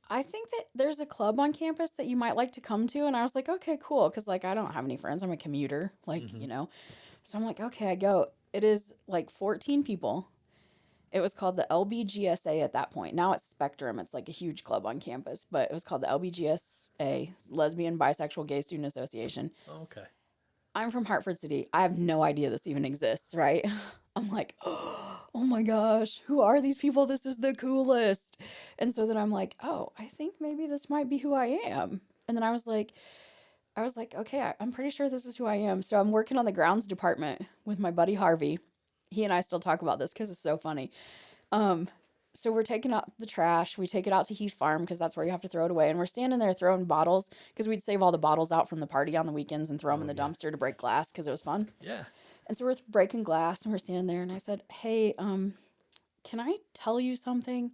I think that there's a club on campus that you might like to come to. And I was like, okay, cool. Cause like, I don't have any friends. I'm a commuter, so I'm like, okay, I go. It is like 14 people. It was called the LBGSA at that point. Now it's Spectrum. It's like a huge club on campus, but it was called the LBGSA, Lesbian, Bisexual, Gay Student Association. Okay. I'm from Hartford City. I have no idea this even exists, right? I'm like, oh my gosh, who are these people? This is the coolest. And so then I'm like, oh, I think maybe this might be who I am. And then I was like, okay, I'm pretty sure this is who I am. So I'm working on the grounds department with my buddy Harvey. He and I still talk about this because it's so funny. So we're taking out the trash. We take it out to Heath Farm because that's where you have to throw it away. And we're standing there throwing bottles because we'd save all the bottles out from the party on the weekends and throw them in the dumpster to break glass because it was fun. Yeah. And so we're breaking glass and we're standing there. And I said, hey, can I tell you something?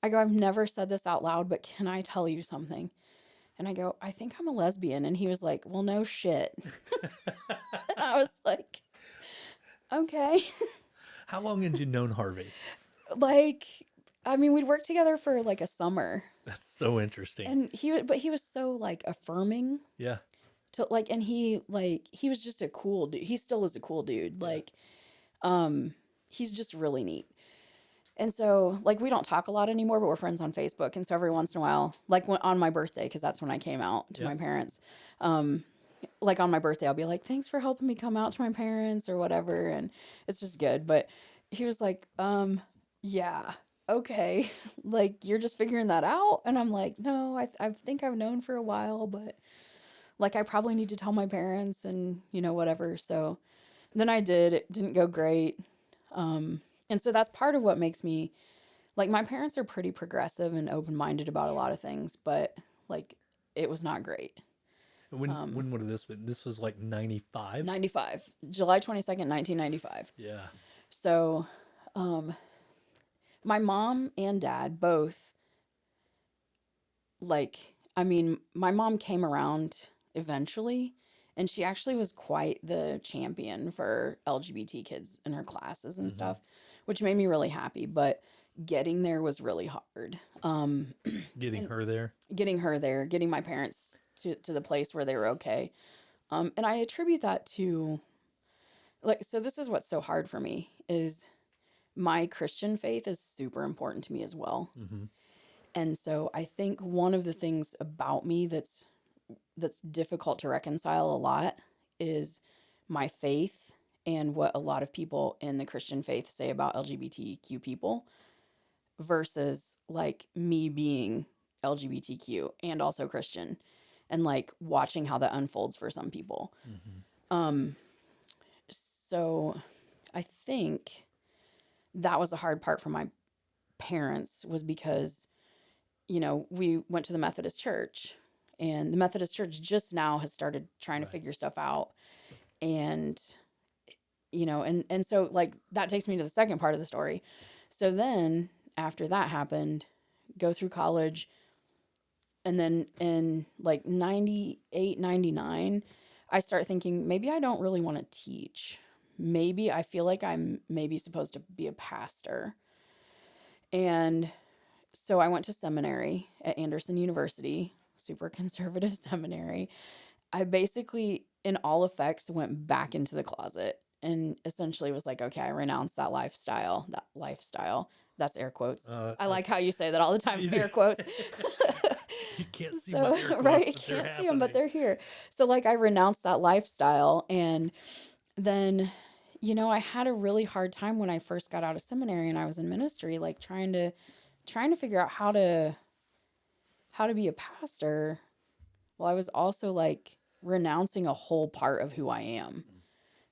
I go, I've never said this out loud, but can I tell you something? And I go, I think I'm a lesbian. And he was like, well, no shit. And I was like, okay. How long had you known Harvey? We'd worked together for like a summer. That's so interesting. And he was so like affirming. Yeah. To like, and he was just a cool dude. He still is a cool dude. Like, he's just really neat. And so like, we don't talk a lot anymore, but we're friends on Facebook. And so every once in a while, like on my birthday, cause that's when I came out to my parents. Like on my birthday, I'll be like, thanks for helping me come out to my parents or whatever. And it's just good. But he was like, yeah, okay. Like, you're just figuring that out. And I'm like, no, I think I've known for a while, but like, I probably need to tell my parents and, whatever. So then I did. It didn't go great. And so that's part of what makes me, like, my parents are pretty progressive and open-minded about a lot of things, but like, it was not great. When would have this been? This was like 95? 95, July 22nd, 1995. Yeah. So, my mom and dad both, my mom came around eventually, and she actually was quite the champion for LGBT kids in her classes and stuff, which made me really happy, but getting there was really hard. Getting her there? Getting her there, getting my parents to the place where they were okay. And I attribute that to like, so this is what's so hard for me is my Christian faith is super important to me as well. Mm-hmm. And so I think one of the things about me that's difficult to reconcile a lot is my faith and what a lot of people in the Christian faith say about LGBTQ people versus like me being LGBTQ and also Christian and like watching how that unfolds for some people. Mm-hmm. Um so I think that was the hard part for my parents was because we went to the Methodist church and the Methodist church just now has started trying to Right. figure stuff out. And, and so like that takes me to the second part of the story. So then after that happened, go through college. And then in like 98, 99, I start thinking maybe I don't really want to teach. Maybe I feel like I'm maybe supposed to be a pastor. And so I went to seminary at Anderson University, super conservative seminary. I basically, in all effects, went back into the closet and essentially was like, okay, I renounced that lifestyle. That lifestyle. That's air quotes. I like how you say that all the time, You do. air quotes. You can't see my So, air quotes, right, but they're can't see them, but happening. they're here. So, like, I renounced that lifestyle. And then, I had a really hard time when I first got out of seminary and I was in ministry, like trying to figure out how to be a pastor. Well, I was also like renouncing a whole part of who I am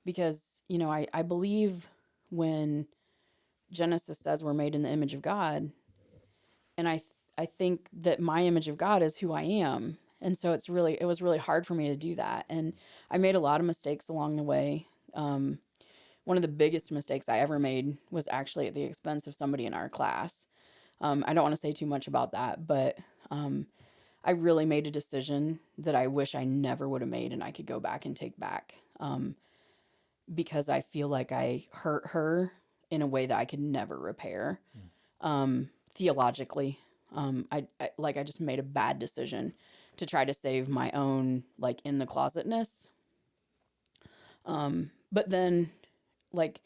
because, I believe when Genesis says we're made in the image of God, and I think that my image of God is who I am. And so it was really hard for me to do that. And I made a lot of mistakes along the way. One of the biggest mistakes I ever made was actually at the expense of somebody in our class. I don't want to say too much about that, but I really made a decision that I wish I never would have made and I could go back and take back, because I feel like I hurt her in a way that I could never repair, theologically. I just made a bad decision to try to save my own like in the closetness. But then like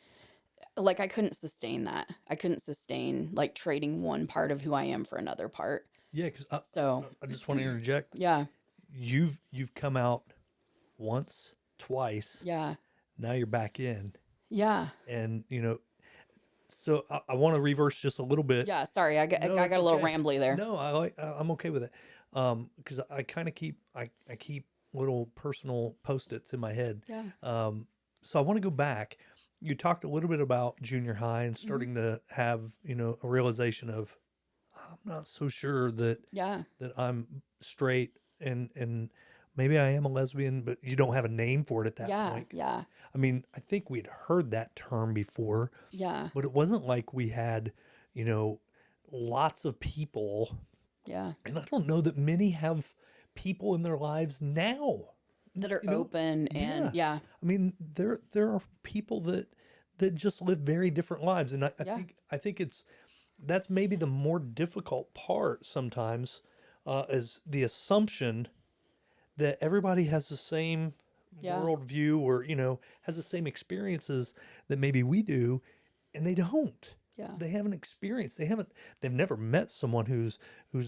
I couldn't sustain that. I couldn't sustain like trading one part of who I am for another part. Yeah, because So I just want to interject. yeah, You've come out once, twice. yeah, Now you're back in, yeah. and so I want to reverse just a little bit. Yeah, sorry, No, I that's got a little okay. rambly there. No, I'm okay with it. Because I kind of I keep little personal post-its in my head. Yeah. So I want to go back. You talked a little bit about junior high and Mm-hmm. starting to have, a realization of I'm not so sure Yeah. that I'm straight and maybe I am a lesbian, but you don't have a name for it at that Yeah. point. Yeah. I mean, I think we'd heard that term before, Yeah. but it wasn't like we had, you know, lots of people. Yeah. And I don't know that many have people in their lives now. That are You know, open and yeah. yeah. I mean, there are people that just live very different lives, and Yeah. I think that's maybe the more difficult part sometimes, is the assumption that everybody has the same Yeah. worldview or has the same experiences that maybe we do, and they don't. Yeah. They haven't experienced. They've never met someone who's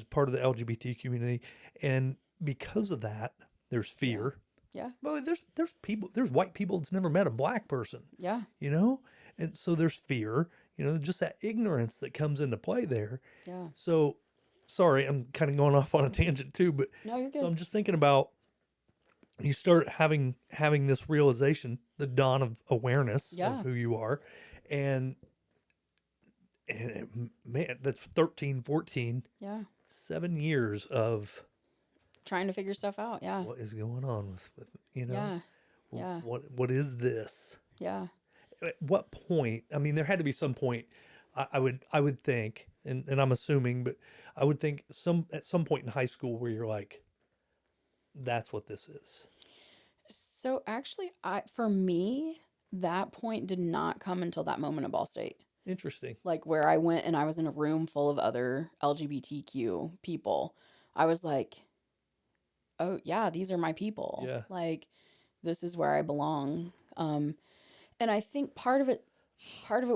part of the LGBT community, and because of that, there's Yeah. fear. Yeah. Well, there's white people that's never met a black person, Yeah. and so there's fear, just that ignorance that comes into play there. Yeah. So, sorry, I'm kind of going off on a tangent too, but No, you're so good. I'm just thinking about you start having this realization, the dawn of awareness Yeah. of who you are, and man, that's 13, 14, Yeah. 7 years of Trying to figure stuff out. Yeah. what is going on with Yeah. Yeah. what is this? Yeah. At what point? I mean, there had to be some point. I would think, and I'm assuming, but I would think at some point in high school where you're like, that's what this is. So actually, for me, that point did not come until that moment of Ball State. Interesting. Like where I went and I was in a room full of other LGBTQ people. I was like, oh yeah, these are my people. Yeah. Like this is where I belong. And I think part of it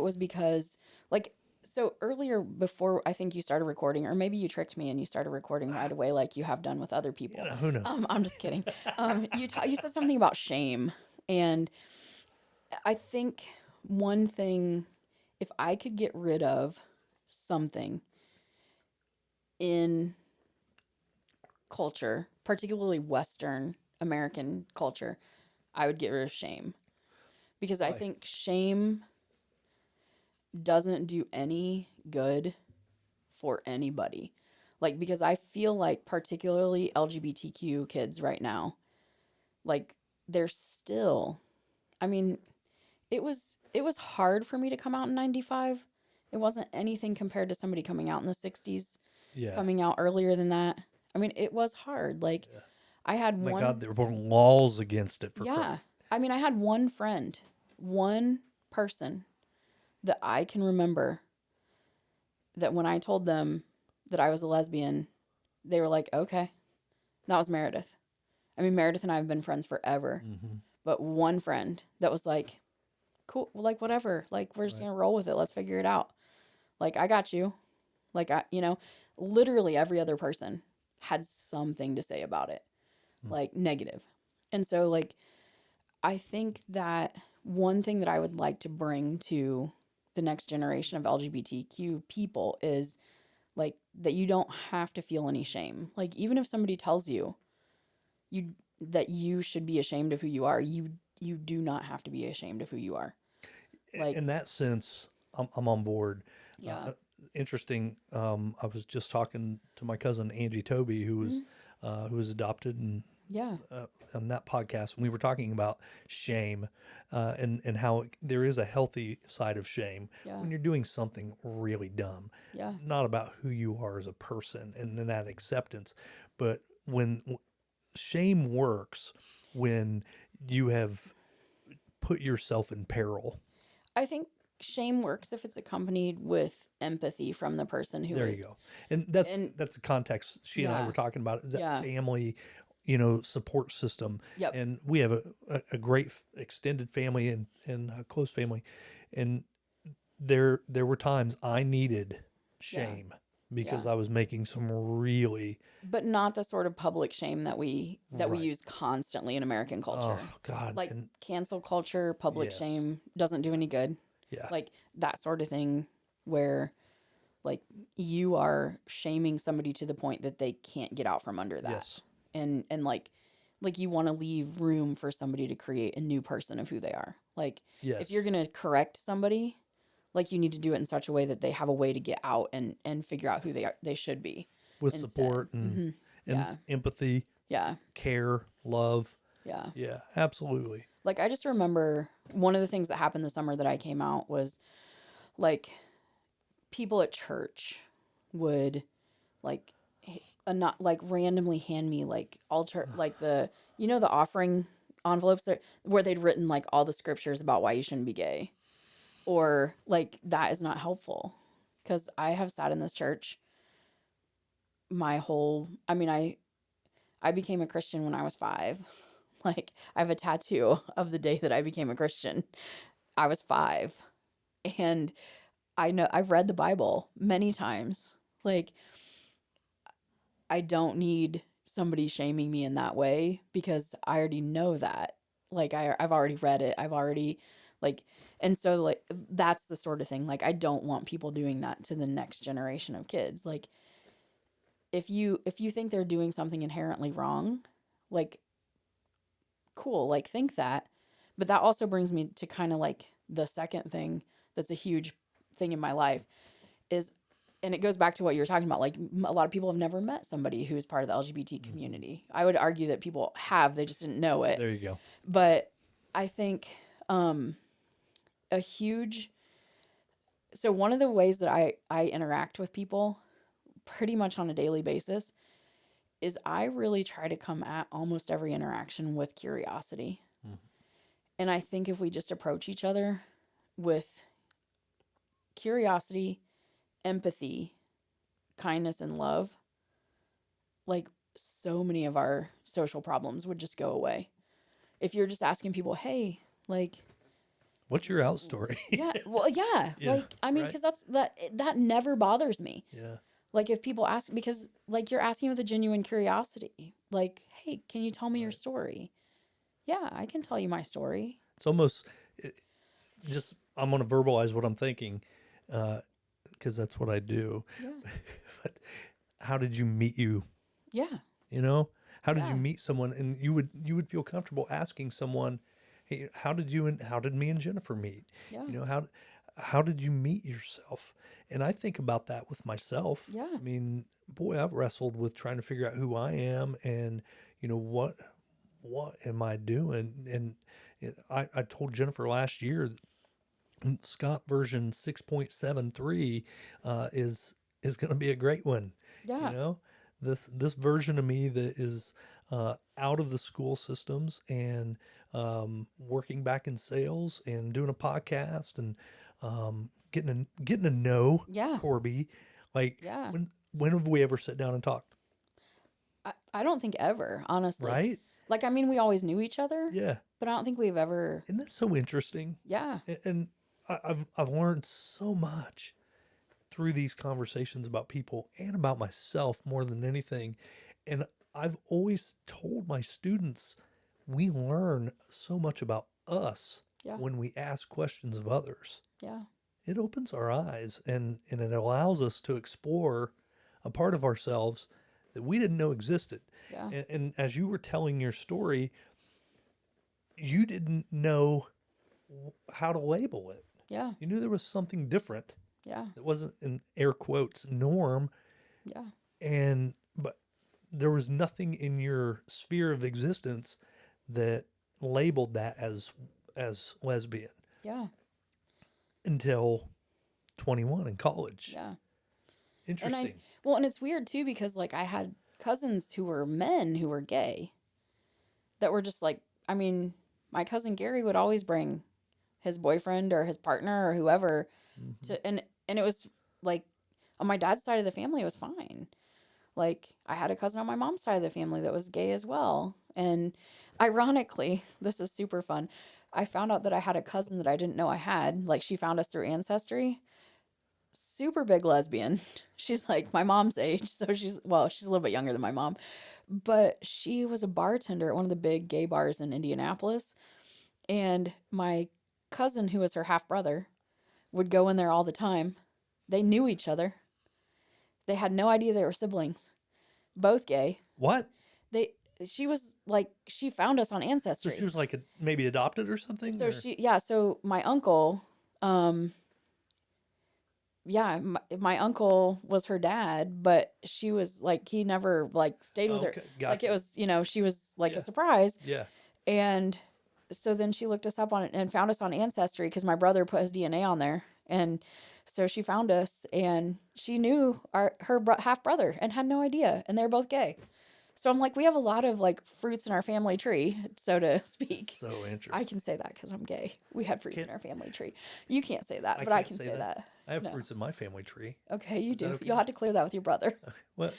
was because, like, so earlier, before I think you started recording, or maybe you tricked me and you started recording right away like you have done with other You people. know, who knows? I'm just kidding. You said something about shame, and I think one thing, if I could get rid of something in culture, particularly Western American culture, I would get rid of shame, because I Why? think shame doesn't do any good for anybody. Like, because I feel like, particularly LGBTQ kids right now, like, they're still, I mean, it was hard for me to come out in 95. It wasn't anything compared to somebody coming out in the 60s, Yeah. coming out earlier than that. I mean, it was hard. Like, Yeah. I had My God, one, there were laws against it for crying. yeah. I mean, I had one friend, one person that I can remember, that when I told them that I was a lesbian, they were like, okay. That was Meredith. I mean, Meredith and I have been friends forever, Mm-hmm. but one friend that was like, cool, like, whatever. Like, we're just Right. going to roll with it. Let's figure it out. Like, I got you. Like, literally every other person had something to say about it, Mm. like, negative. And so, like, I think that one thing that I would like to bring to the next generation of LGBTQ people is, like, that you don't have to feel any shame. Like, even if somebody tells you that you should be ashamed of who you are, you do not have to be ashamed of who you are. Like, In that sense, I'm on board. yeah. Interesting. I was just talking to my cousin Angie Toby, Mhm. who was adopted, and Yeah. on that podcast, and we were talking about shame, and how there is a healthy side of shame Yeah. when you're doing something really dumb, Yeah. not about who you are as a person and then that acceptance, but when shame works when you have put yourself in peril. I think shame works if it's accompanied with empathy from the person who There you is. go. And that's And that's the context she and I yeah. were talking about, is that Yeah. family, support system. Yep. And we have a great extended family and a close family. And there were times I needed Yeah. shame because Yeah. I was making some really, But not the sort of public shame that we right. use constantly in American Oh culture. God. Like, And cancel culture, public yes. shame doesn't do any good. Yeah. Like, that sort of thing, where, like, you are shaming somebody to the point that they can't get out from under that. Yes. And like you want to leave room for somebody to create a new person of who they are. Like, if you're Yes. going to correct somebody, like, you need to do it in such a way that they have a way to get out and figure out who they should be With instead. support and and Yeah. empathy, Yeah. care, love. Yeah. Yeah, absolutely. Like, I just remember one of the things that happened the summer that I came out was, like, people at church would, like, not like randomly hand me, like, altar, like, the offering envelopes that where they'd written, like, all the scriptures about why you shouldn't be gay, or, like, that is not helpful, because I have sat in this church my whole, I mean, I became a Christian when I was 5. Like, I have a tattoo of the day that I became a Christian. I was 5, and I know I've read the Bible many times. Like, I don't need somebody shaming me in that way, because I already know that. Like, I've already read it. I've already, like, and so, like, that's the sort of thing. Like, I don't want people doing that to the next generation of kids. Like, if you think they're doing something inherently wrong, like, cool, like, think that. But that also brings me to kind of, like, the second thing that's a huge thing in my life is, and it goes back to what you were talking about, like, a lot of people have never met somebody who's part of the LGBT Hmm. community. I would argue that people have, they just didn't know it. There you go. But I think, a huge, so one of the ways that I interact with people pretty much on a daily basis is I really try to come at almost every interaction with curiosity. Mhm. And I think if we just approach each other with curiosity, empathy, kindness, and love, like, so many of our social problems would just go away. If you're just asking people, hey, like, What's your out story? Yeah, well, yeah, Yeah, like, I mean, right. because that never bothers me. Yeah. Like, if people ask, because, like, you're asking with a genuine curiosity, like, hey, can you tell me your Right. story? Yeah, I can tell you my story. It's almost it, just I'm gonna verbalize what I'm thinking, because that's what I do. Yeah, But how did you meet you? yeah, You know, how did you yeah, meet someone? And you would feel comfortable asking someone, "Hey, how did me and Jennifer meet? yeah, You know, how did you meet yourself?" And I think about that with myself. yeah, I mean, boy, I've wrestled with trying to figure out who I am and what am I doing? And I told Jennifer last year, Scott version 6.73 is going to be a great one. You yeah, know, this version of me that is out of the school systems and working back in sales and doing a podcast and getting to know yeah, Corby. Like yeah. when have we ever sat down and talked? I don't think ever, honestly. Right? Like, I mean, we always knew each other, Yeah. but I don't think we've ever, Isn't that so interesting? yeah, And I've learned so much through these conversations about people and about myself more than anything. And I've always told my students we learn so much about us yeah, when we ask questions of others. yeah, It opens our eyes and it allows us to explore a part of ourselves that we didn't know existed. yeah, And as you were telling your story, you didn't know how to label it. yeah, You knew there was something different yeah, that wasn't in air quotes norm, yeah, and but there was nothing in your sphere of existence that labeled that as lesbian yeah, until 21 in college. yeah. And Interesting. well, and it's weird too because like I had cousins who were men who were gay that were just like, I mean, my cousin Gary would always bring his boyfriend or his partner or whoever Hmm. to, and it was like on my dad's side of the family, it was fine. Like I had a cousin on my mom's side of the family that was gay as well. And ironically, this is super fun. I found out that I had a cousin that I didn't know I had. Like she found us through Ancestry. Super big lesbian. She's like my mom's age, so she's a little bit younger than my mom, but she was a bartender at one of the big gay bars in Indianapolis. And my cousin, who was her half brother, would go in there all the time. They knew each other. They had no idea they were siblings, both gay. What? They she was like she found us on So she Ancestry. was like maybe adopted or something, So or she yeah, so my uncle yeah, my uncle was her dad, but she was like he never like stayed with oh, her. okay, Like it gotcha. was, she was like a Yeah, surprise. yeah. And so then she looked us up on it and found us on Ancestry because my brother put his DNA on there. And so she found us and she knew her half brother and had no idea. And they're both gay. So I'm like, we have a lot of like fruits in our family tree, so to That's speak. so I interesting. can say that because I'm gay. We had fruits in Can't our family tree. You can't say that, I but I can't can say say that. that. I have No. fruits in my family tree. Okay, you Is that do. okay? You'll have to clear that with your brother. Well,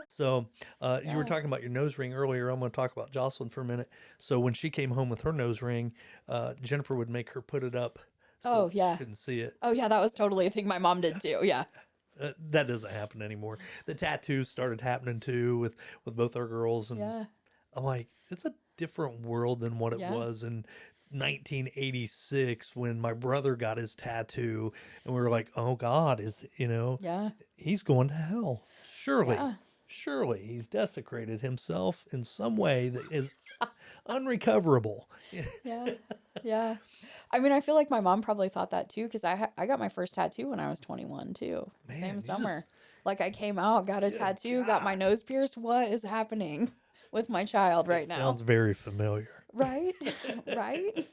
so you were Yeah. talking about your nose ring earlier. I'm going to talk about Jocelyn for a minute. So when she came home with her nose ring, Jennifer would make her put it up so Oh, that she yeah. couldn't see it. Oh, yeah, that was totally a thing my mom did too. Yeah. That doesn't happen anymore. The tattoos started happening too with both our girls, and Yeah. I'm like, it's a different world than what it Yeah. was in 1986 when my brother got his tattoo, and we were like, oh God, Yeah. he's going to hell. Yeah. Surely he's desecrated himself in some way that is unrecoverable. Yeah. Yeah. I mean, I feel like my mom probably thought that too because I got my first tattoo when I was 21 too. Man, Same you just summer. Like I came out, got a good tattoo, got my God. nose pierced. What is happening with my child It right now? sounds very familiar. Right? Right?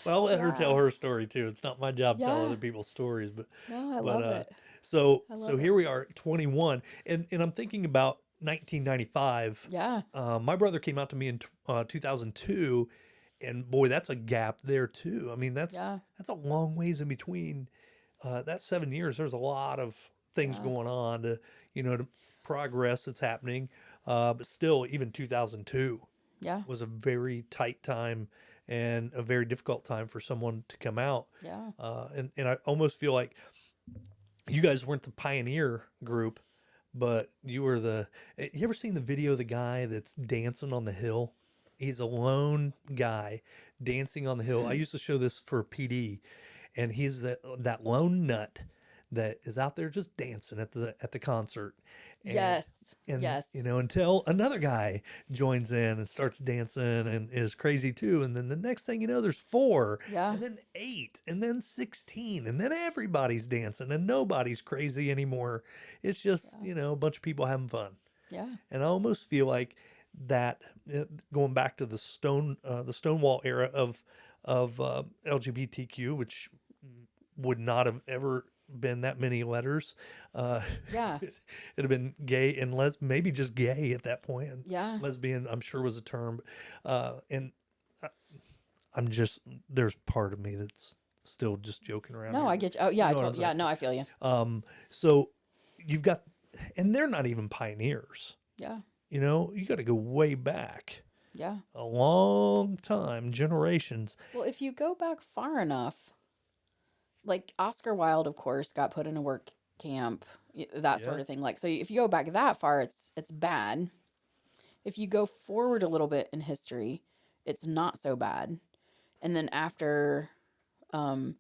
Well, I'll let her tell Yeah. her story too. It's not my job to tell Yeah. other people's stories, but No, I but love it. so I so love it. here we are at 21, and I'm thinking about 1995. Yeah. My brother came out to me in 2002, and boy, that's a gap there too. I mean, Yeah. that's a long ways in between. That 7 years, there's a lot of things Yeah. going on to progress that's happening. But still, even 2002 Yeah. was a very tight time and a very difficult time for someone to come out. Yeah. And I almost feel like you guys weren't the pioneer group, but you were the. You ever seen the video of the guy that's dancing on the hill? He's a lone guy dancing on the hill. I used to show this for PD, and he's that lone nut that is out there just dancing at the concert, and Yes. and Yes. until another guy joins in and starts dancing and is crazy too, and then the next thing you know, there's four, Yeah. and then eight, and then 16, and then everybody's dancing and nobody's crazy anymore. It's just a bunch of people having fun. Yeah. And I almost feel like that going back to the Stonewall era of LGBTQ, which would not have ever been that many letters. Yeah. It'd have been gay and maybe just gay at that point. And Yeah. lesbian, I'm sure, was a term. And I- I'm just there's part of me that's still just joking around. No, here, I but get you. Oh, yeah. you know what I'm Yeah. saying. No, I feel you. So you've got, and they're not even pioneers. Yeah. You got to go way back, Yeah. a long time, generations. Well, if you go back far enough, like Oscar Wilde, of course, got put in a work camp, that sort Yeah. of thing. Like, so if you go back that far, it's bad. If you go forward a little bit in history, it's not so bad. And then after um,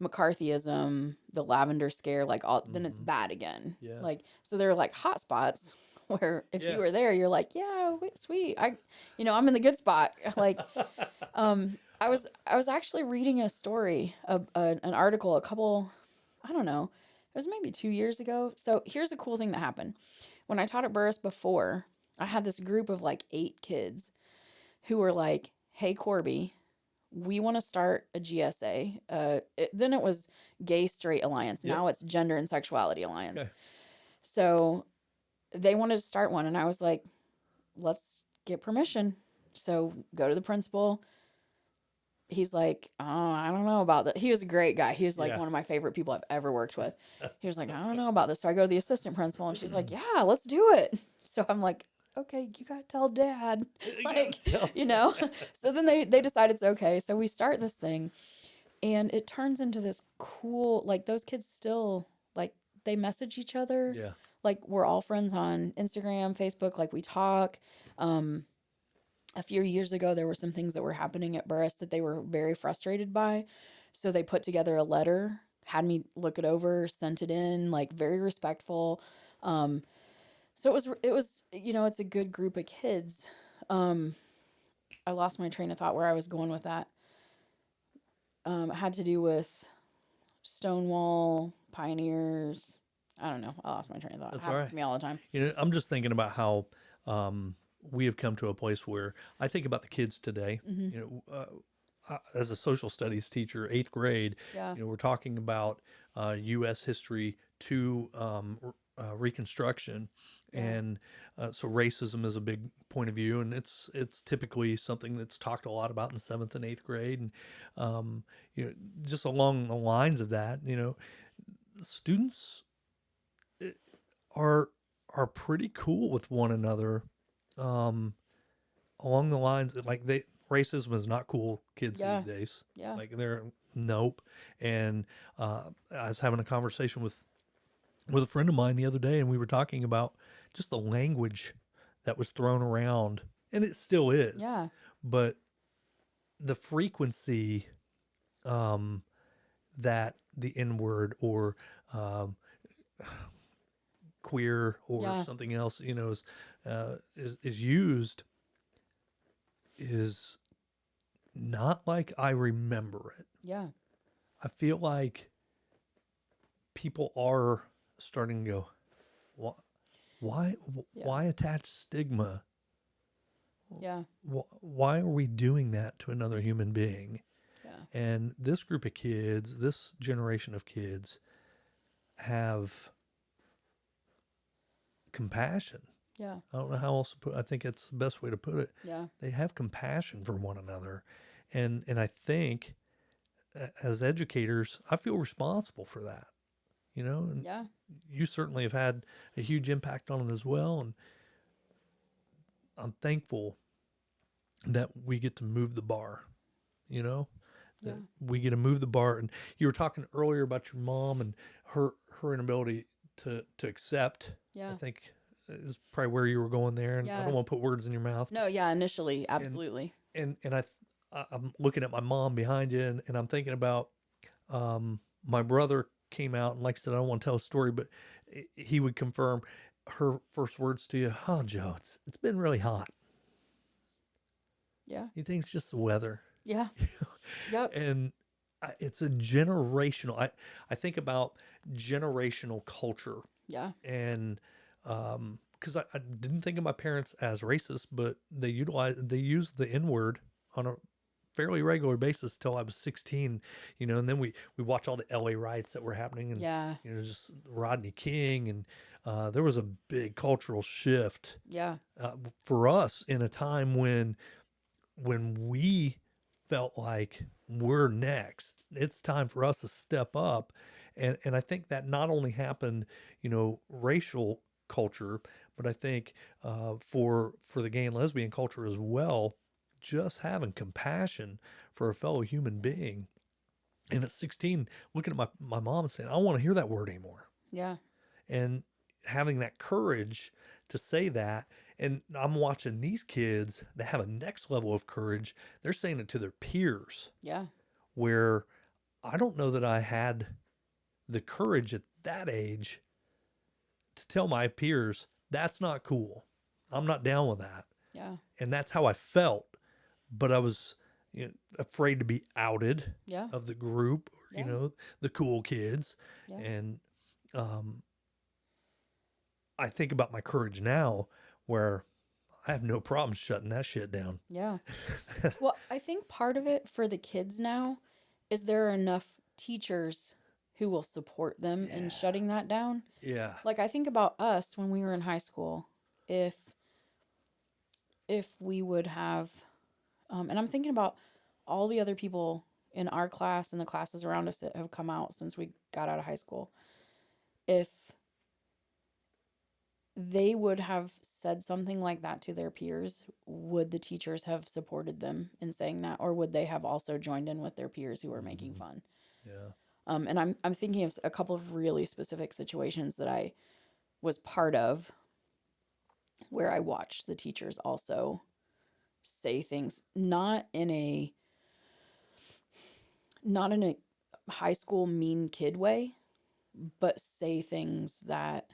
McCarthyism, the Lavender Scare, like all, then it's bad again. Yeah. Like, so there are like hot spots where if Yeah. you were there, you're like, yeah, wait, sweet, I'm in the good spot. Like, I was actually reading a story, an article, I don't know, it was maybe 2 years ago. So here's a cool thing that happened. When I taught at Burris before, I had this group of like 8 kids who were like, hey, Corby, we want to start a GSA. Then it was Gay Straight Alliance. Yep. Now it's Gender and Sexuality Alliance. Okay. So they wanted to start one. And I was like, let's get permission. So go to the principal. He's like, oh, I don't know about that. He was a great guy. He was like Yeah. one of my favorite people I've ever worked with. He was like, I don't know about this. So I go to the assistant principal and she's like, yeah, let's do it. So I'm like, okay, you got to tell dad. Like, so then they decide it's okay. So we start this thing and it turns into this cool, like those kids still like they message each other. Yeah. Like we're all friends on Instagram, Facebook, like we talk. A few years ago, there were some things that were happening at Burris that they were very frustrated by. So they put together a letter, had me look it over, sent it in, like very respectful. So it was, it's a good group of kids. I lost my train of thought where I was going with that. It had to do with Stonewall, pioneers. I don't know. I lost my train of thought. That's It happens all right. to me all the time. I'm just thinking about how we have come to a place where I think about the kids today. As a social studies teacher, 8th grade, Yeah. we're talking about U.S. history to Reconstruction, and so racism is a big point of view, and it's typically something that's talked a lot about in 7th and 8th grade, and just along the lines of that, students are pretty cool with one another, along the lines of, like, racism is not cool, kids Yeah. these days. Yeah. Like they're nope. And I was having a conversation with a friend of mine the other day, and we were talking about just the language that was thrown around, and it still is. Yeah. But the frequency that the N word or queer or Yeah. something else, is used is not like I remember it. Yeah. I feel like people are starting to go, why attach stigma? Yeah. Why are we doing that to another human being? Yeah. And this group of kids, this generation of kids, have compassion. Yeah. I don't know how else to put. I think it's the best way to put it. Yeah. They have compassion for one another, and I think as educators, I feel responsible for that. And Yeah. you certainly have had a huge impact on it as well, and I'm thankful that we get to move the bar. you know, Yeah. that we get to move the bar. And you were talking earlier about your mom and her inability to accept, I Yeah. think is probably where you were going there. And I Yeah. don't want to put words in your mouth. No, yeah, initially, And, absolutely. I'm looking at my mom behind you and I'm thinking about, my brother came out and like I said, I don't want to tell a story, but he would confirm her first words to you. Oh, Joe, it's been really hot. Yeah. He thinks just the weather. Yeah. Yep. And it's a generational, I think about generational culture Yeah. and, because I didn't think of my parents as racist, but they use the N word on a fairly regular basis till I was 16, and then we watch all the LA riots that were happening and, Yeah. just Rodney King. And there was a big cultural shift Yeah. for us in a time when we felt like we're next. It's time for us to step up. And I think that not only happened, racial culture, but I think for the gay and lesbian culture as well, just having compassion for a fellow human being. And at 16, looking at my mom and saying, I don't want to hear that word anymore. Yeah. And having that courage to say that. And I'm watching these kids that have a next level of courage. They're saying it to their peers, Yeah. where I don't know that I had the courage at that age to tell my peers, that's not cool. I'm not down with that. Yeah. And that's how I felt. But I was, afraid to be outed Yeah. of the group, or, Yeah. the cool kids. Yeah. And um, I think about my courage now, where I have no problem shutting that shit down. Yeah. Well, I think part of it for the kids now is there are enough teachers who will support them in Yeah. shutting that down. Yeah. Like I think about us when we were in high school, if we would have and I'm thinking about all the other people in our class and the classes around us that have come out since we got out of high school. If they would have said something like that to their peers, would the teachers have supported them in saying that, or would they have also joined in with their peers who were making fun? Yeah. And I'm thinking of a couple of really specific situations that I was part of where I watched the teachers also say things not in a high school mean kid way, but say things that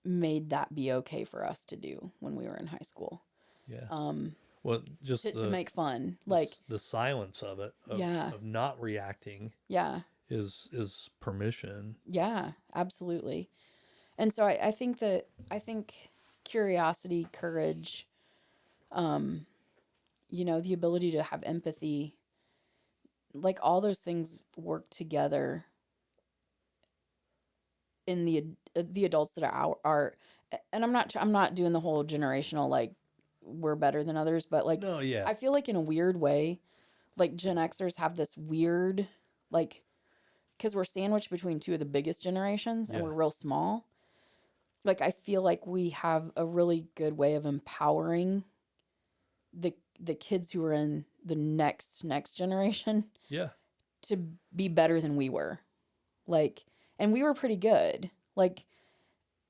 made that be okay for us to do when we were in high school. Yeah. Um, Well, just to make fun, like the silence of it, yeah, of not reacting, yeah, is permission. yeah, absolutely. And so I think curiosity, courage, the ability to have empathy, like all those things work together in the adults that are and I'm not doing the whole generational like we're better than others, but like No, yeah. I feel like in a weird way, like Gen Xers have this weird like because we're sandwiched between two of the biggest generations and Yeah. we're real small. Like I feel like we have a really good way of empowering the kids who are in the next generation Yeah. to be better than we were. Like, and we were pretty good. Like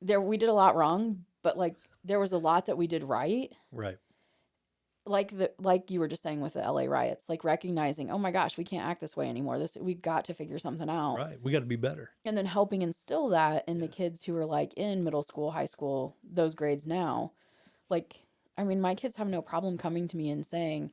we did a lot wrong, but like there was a lot that we did right. Right. Like you were just saying with the LA riots, like recognizing, oh my gosh, we can't act this way anymore. We've got to figure something out. Right. We got to be better. And then helping instill that in the kids who are like in middle school, high school, those grades now. Like, I mean, my kids have no problem coming to me and saying,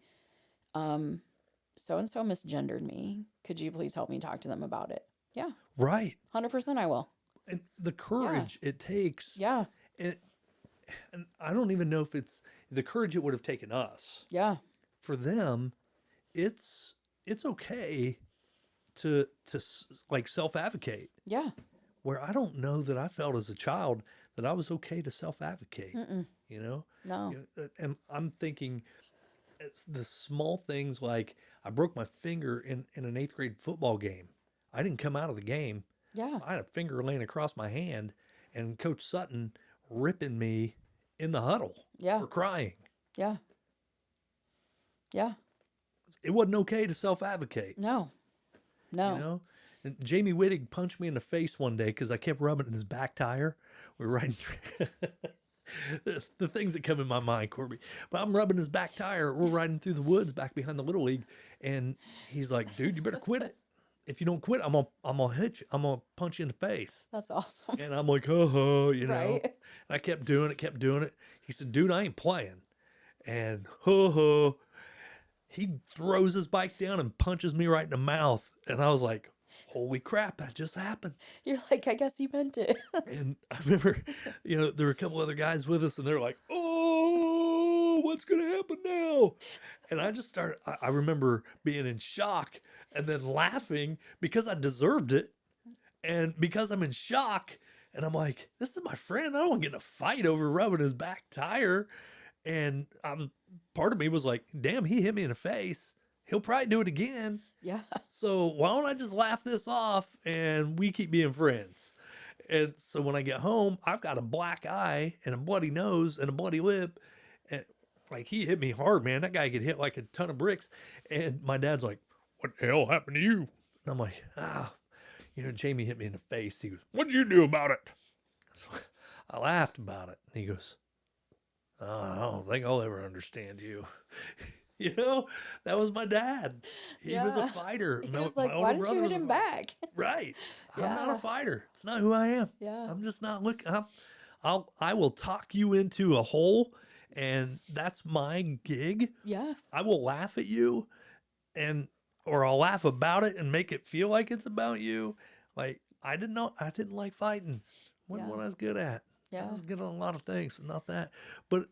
so and so misgendered me. Could you please help me talk to them about it? Yeah. Right. 100% I will. And the courage it takes. Yeah. And I don't even know if it's the courage it would have taken us. Yeah. For them, it's okay to like self-advocate. Yeah. Where I don't know that I felt as a child that I was okay to self-advocate. Mm-mm. No. And I'm thinking it's the small things like I broke my finger in an 8th grade football game. I didn't come out of the game. Yeah. I had a finger laying across my hand and Coach Sutton ripping me in the huddle Yeah. for crying. Yeah. Yeah. it wasn't okay to self-advocate, No. you No. know? And Jamie Wittig punched me in the face one day because I kept rubbing his back tire. We were riding the things that come in my mind, Corby. But I'm rubbing his back tire. We're riding through the woods back behind the Little League. And he's like, dude, you better quit it. If you don't quit, I'm gonna hit you. I'm gonna punch you in the face. That's awesome. And I'm like, oh, you know. Right. And I kept doing it, kept doing it. He said, dude, I ain't playing. And he throws his bike down and punches me right in the mouth. And I was like, holy crap, that just happened. You're like, I guess you meant it. And I remember, there were a couple other guys with us, and they're like, oh, what's going to happen now? And I just started, I remember being in shock and then laughing because I deserved it. And because I'm in shock, and I'm like, this is my friend. I don't want to get in a fight over rubbing his back tire. And part of me was like, damn, he hit me in the face. He'll probably do it again. Yeah. So why don't I just laugh this off and we keep being friends? And so when I get home, I've got a black eye and a bloody nose and a bloody lip. And like, he hit me hard, man. That guy could hit like a ton of bricks. And my dad's like, what the hell happened to you? And I'm like, Jamie hit me in the face. He goes, what'd you do about it? So I laughed about it. And he goes, I don't think I'll ever understand you. That was my dad. He was a fighter. He My- was my like, older why didn't brother you hit was a him fighter. back? Right. I'm not Yeah. a fighter. It's not who I am. Yeah. I'm just not looking. I will talk you into a hole, and that's my gig. Yeah. I will laugh at you, or I'll laugh about it and make it feel like it's about you. Like, I didn't like fighting. Wasn't Yeah. what I was good at. Yeah. I was good on a lot of things, but not that. But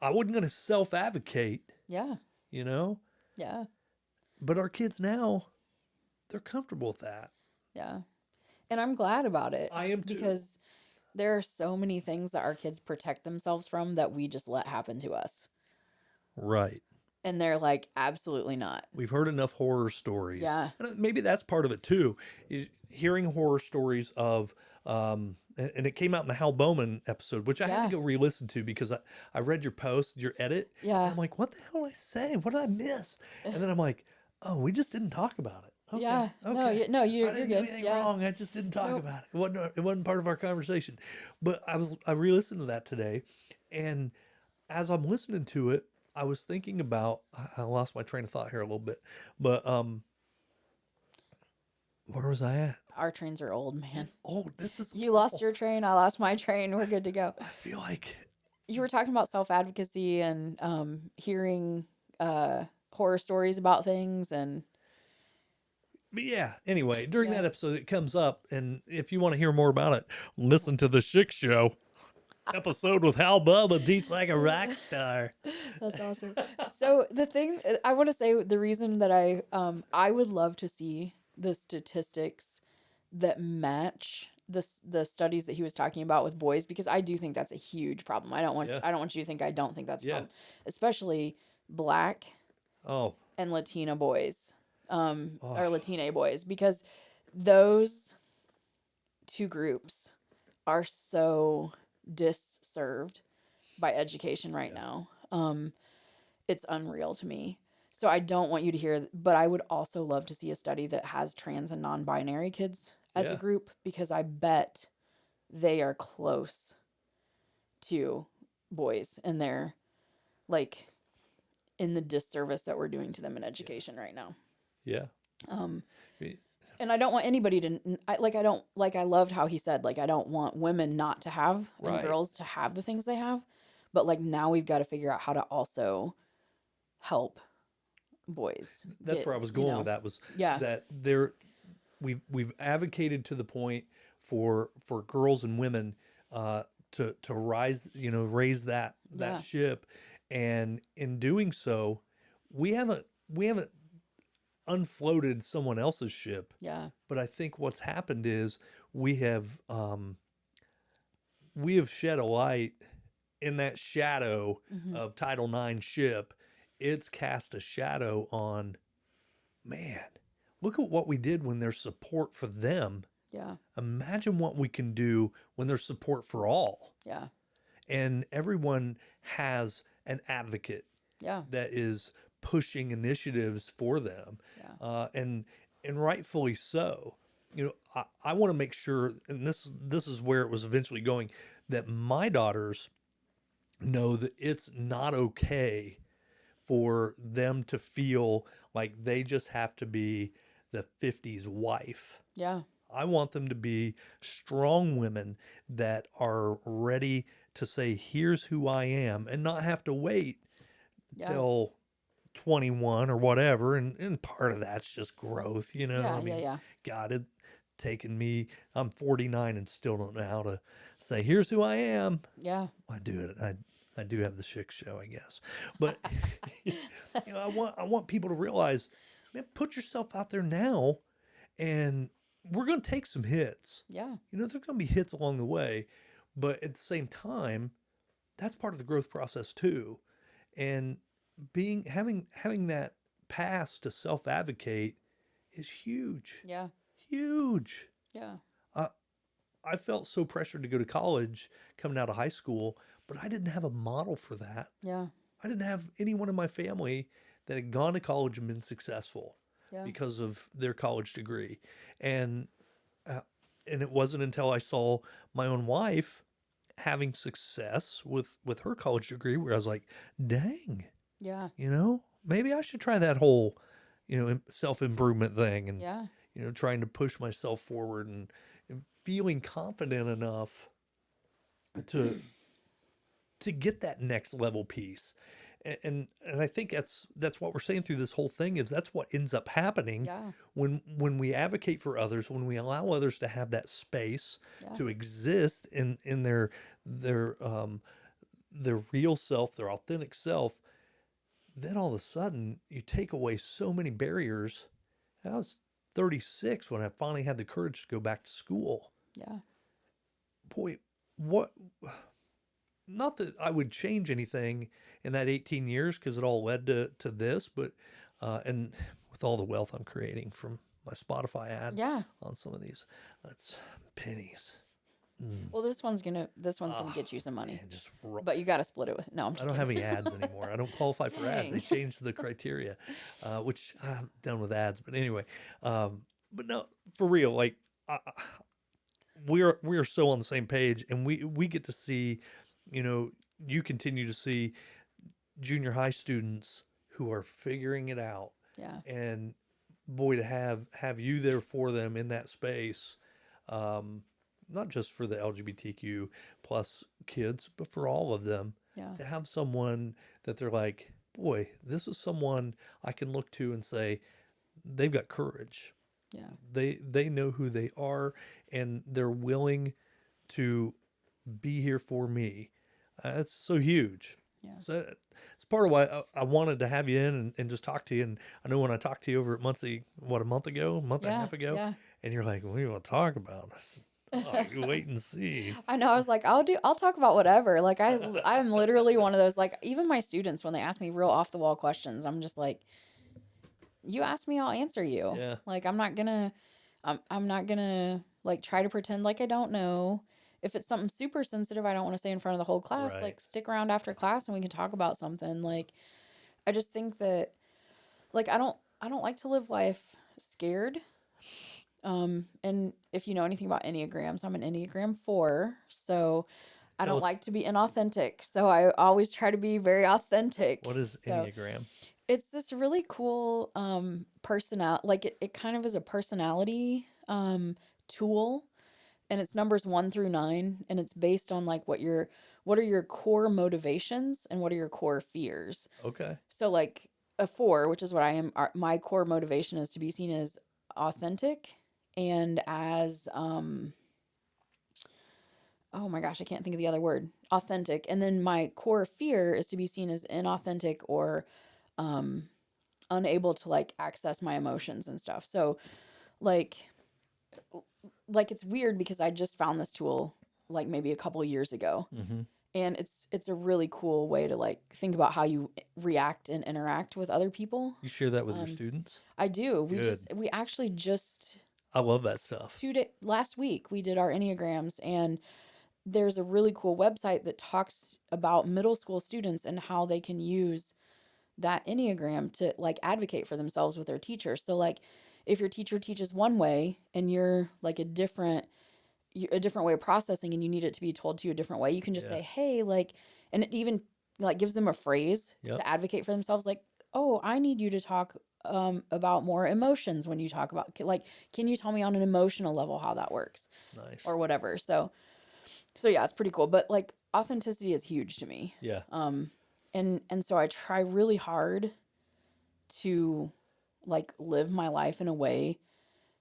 I wasn't going to self-advocate, Yeah. Yeah. But our kids now, they're comfortable with that. Yeah. And I'm glad about it. I am too. Because there are so many things that our kids protect themselves from that we just let happen to us. Right. And they're like, absolutely not. We've heard enough horror stories. Yeah. And maybe that's part of it too. Is hearing horror stories of, and it came out in the Hal Bowman episode, which I had to Yeah. go re-listen to because I read your post, your edit. Yeah. And I'm like, what the hell did I say? What did I miss? And then I'm like, oh, we just didn't talk about it. Okay, Yeah. okay. No, I you're didn't do good. anything Yeah. wrong. I just didn't talk Nope. about it. It wasn't part of our conversation. But I re-listened to that today, and as I'm listening to it, I was thinking about. I lost my train of thought here a little bit, but where was I at? Our trains are old, man. It's old. This is You lost your train. I lost my train. We're good to go. I feel like You were talking about self-advocacy and hearing horror stories about things. And But yeah, anyway, during Yeah. that episode, it comes up, and if you want to hear more about it, listen to the Chick Show episode with Hal Bubba Teach Like a Rock Star. that's awesome. So the thing I want to say, the reason that I would love to see the statistics that match the studies that he was talking about with boys, because I do think that's a huge problem. I don't want you to think I don't think that's a Yeah. problem, especially Black Oh, and Latina boys, or Oh. Latina boys, because those two groups are so disserved by education right now. It's unreal to me. So I don't want you to hear, but I would also love to see a study that has trans and non-binary kids as a Yeah. group, because I bet they are close to boys, and they're like in the disservice that we're doing to them in education right now. yeah. And I don't want anybody to, I loved how he said, like, I don't want women not to have and Right. girls to have the things they have, but like now we've got to figure out how to also help boys. That's get, where I was you going know, with that. Was Yeah. that we've advocated to the point for girls and women to rise, raise that Yeah. ship, and in doing so, we haven't unfloated someone else's ship. Yeah. But I think what's happened is we have shed a light in that shadow Mhm. of Title IX ship. It's cast a shadow on, man, look at what we did when there's support for them. Yeah. Imagine what we can do when there's support for all. Yeah. And everyone has an advocate Yeah. that is pushing initiatives for them, Yeah. and rightfully so. I want to make sure, and this is where it was eventually going, that my daughters know that it's not okay for them to feel like they just have to be the 50s wife. Yeah. I want them to be strong women that are ready to say, here's who I am, and not have to wait Yeah. till 21 or whatever. And part of that's just growth, Yeah. I Yeah. mean, Yeah. God, it taken me, I'm 49 and still don't know how to say, here's who I am. Yeah. I do it. I do have the chick show, I guess. But I want people to realize, man, put yourself out there now, and we're going to take some hits. Yeah. There's going to be hits along the way, but at the same time, that's part of the growth process too. And having that pass to self-advocate is huge. Yeah. Huge. Yeah. I felt so pressured to go to college coming out of high school, but I didn't have a model for that. Yeah. I didn't have anyone in my family that had gone to college and been successful Yeah. because of their college degree. And uh, and it wasn't until I saw my own wife having success with her college degree where I was like, dang, Yeah. maybe I should try that whole, self-improvement thing, and Yeah. trying to push myself forward, and feeling confident enough to get that next level piece. And I think that's what we're saying through this whole thing, is that's what ends up happening Yeah. when we advocate for others, when we allow others to have that space Yeah. to exist in their real self, their authentic self. Then all of a sudden you take away so many barriers. I was 36 when I finally had the courage to go back to school. Yeah. Boy, what, not that I would change anything in that 18 years, because it all led to this, but and with all the wealth I'm creating from my Spotify ad Yeah. on some of these, that's pennies. Well, this one's gonna get you some money, Man, but you got to split it with. No, I'm I just don't have kidding. any ads anymore. I don't qualify for ads. They Dang. changed the criteria, which I'm done with ads. But anyway, but no, for real, like we are so on the same page, and we get to see, you continue to see junior high students who are figuring it out, Yeah. and boy, to have you there for them in that space, not just for the LGBTQ plus kids, but for all of them, Yeah. to have someone that they're like, boy, this is someone I can look to and say, they've got courage. Yeah. They know who they are, and they're willing to be here for me. That's so huge. Yeah. So it's part of why I wanted to have you in, and just talk to you. And I know when I talked to you over at Muncie, a month and a Yeah. half ago, Yeah. and you're like, what do you want to talk about? I said, oh, you wait and see. I know. I was like, I'll talk about whatever. Like I'm literally one of those, like, even my students, when they ask me real off the wall questions, I'm just like, you ask me, I'll answer you. Yeah. Like, I'm not gonna like try to pretend like I don't know. If it's something super sensitive I don't want to say in front of the whole class, Right. like, stick around after class and we can talk about something. Like, I just think that, like, I don't like to live life scared. And if you know anything about Enneagrams, I'm an Enneagram 4, so I Tell don't us, like to be inauthentic. So I always try to be very authentic. what is So Enneagram? it's this really cool like it kind of is a personality tool, and it's numbers 1 through 9, and it's based on like what are your core motivations and what are your core fears. Okay. So like a 4, which is what I am, my core motivation is to be seen as authentic and as oh my gosh, I can't think of the other word, authentic. And then my core fear is to be seen as inauthentic or um unable to like access my emotions and stuff. So like it's weird because I just found this tool like maybe a couple years ago, Mm-hmm. and it's a really cool way to like think about how you react and interact with other people. You share that with your Um, students? I do. Good. We actually just I love that stuff. last week we did our Enneagrams, and there's a really cool website that talks about middle school students and how they can use that Enneagram to like advocate for themselves with their teacher. So like if your teacher teaches one way and you're like a different way of processing and you need it to be told to you a different way, you can just Yeah. say, hey, like, and it even like gives them a phrase Yep. to advocate for themselves. Like, oh, I need you to talk about more emotions when you talk about, like, can you tell me on an emotional level how that works Nice. or whatever. So yeah, it's pretty cool. But like authenticity is huge to me. Yeah. And so I try really hard to like live my life in a way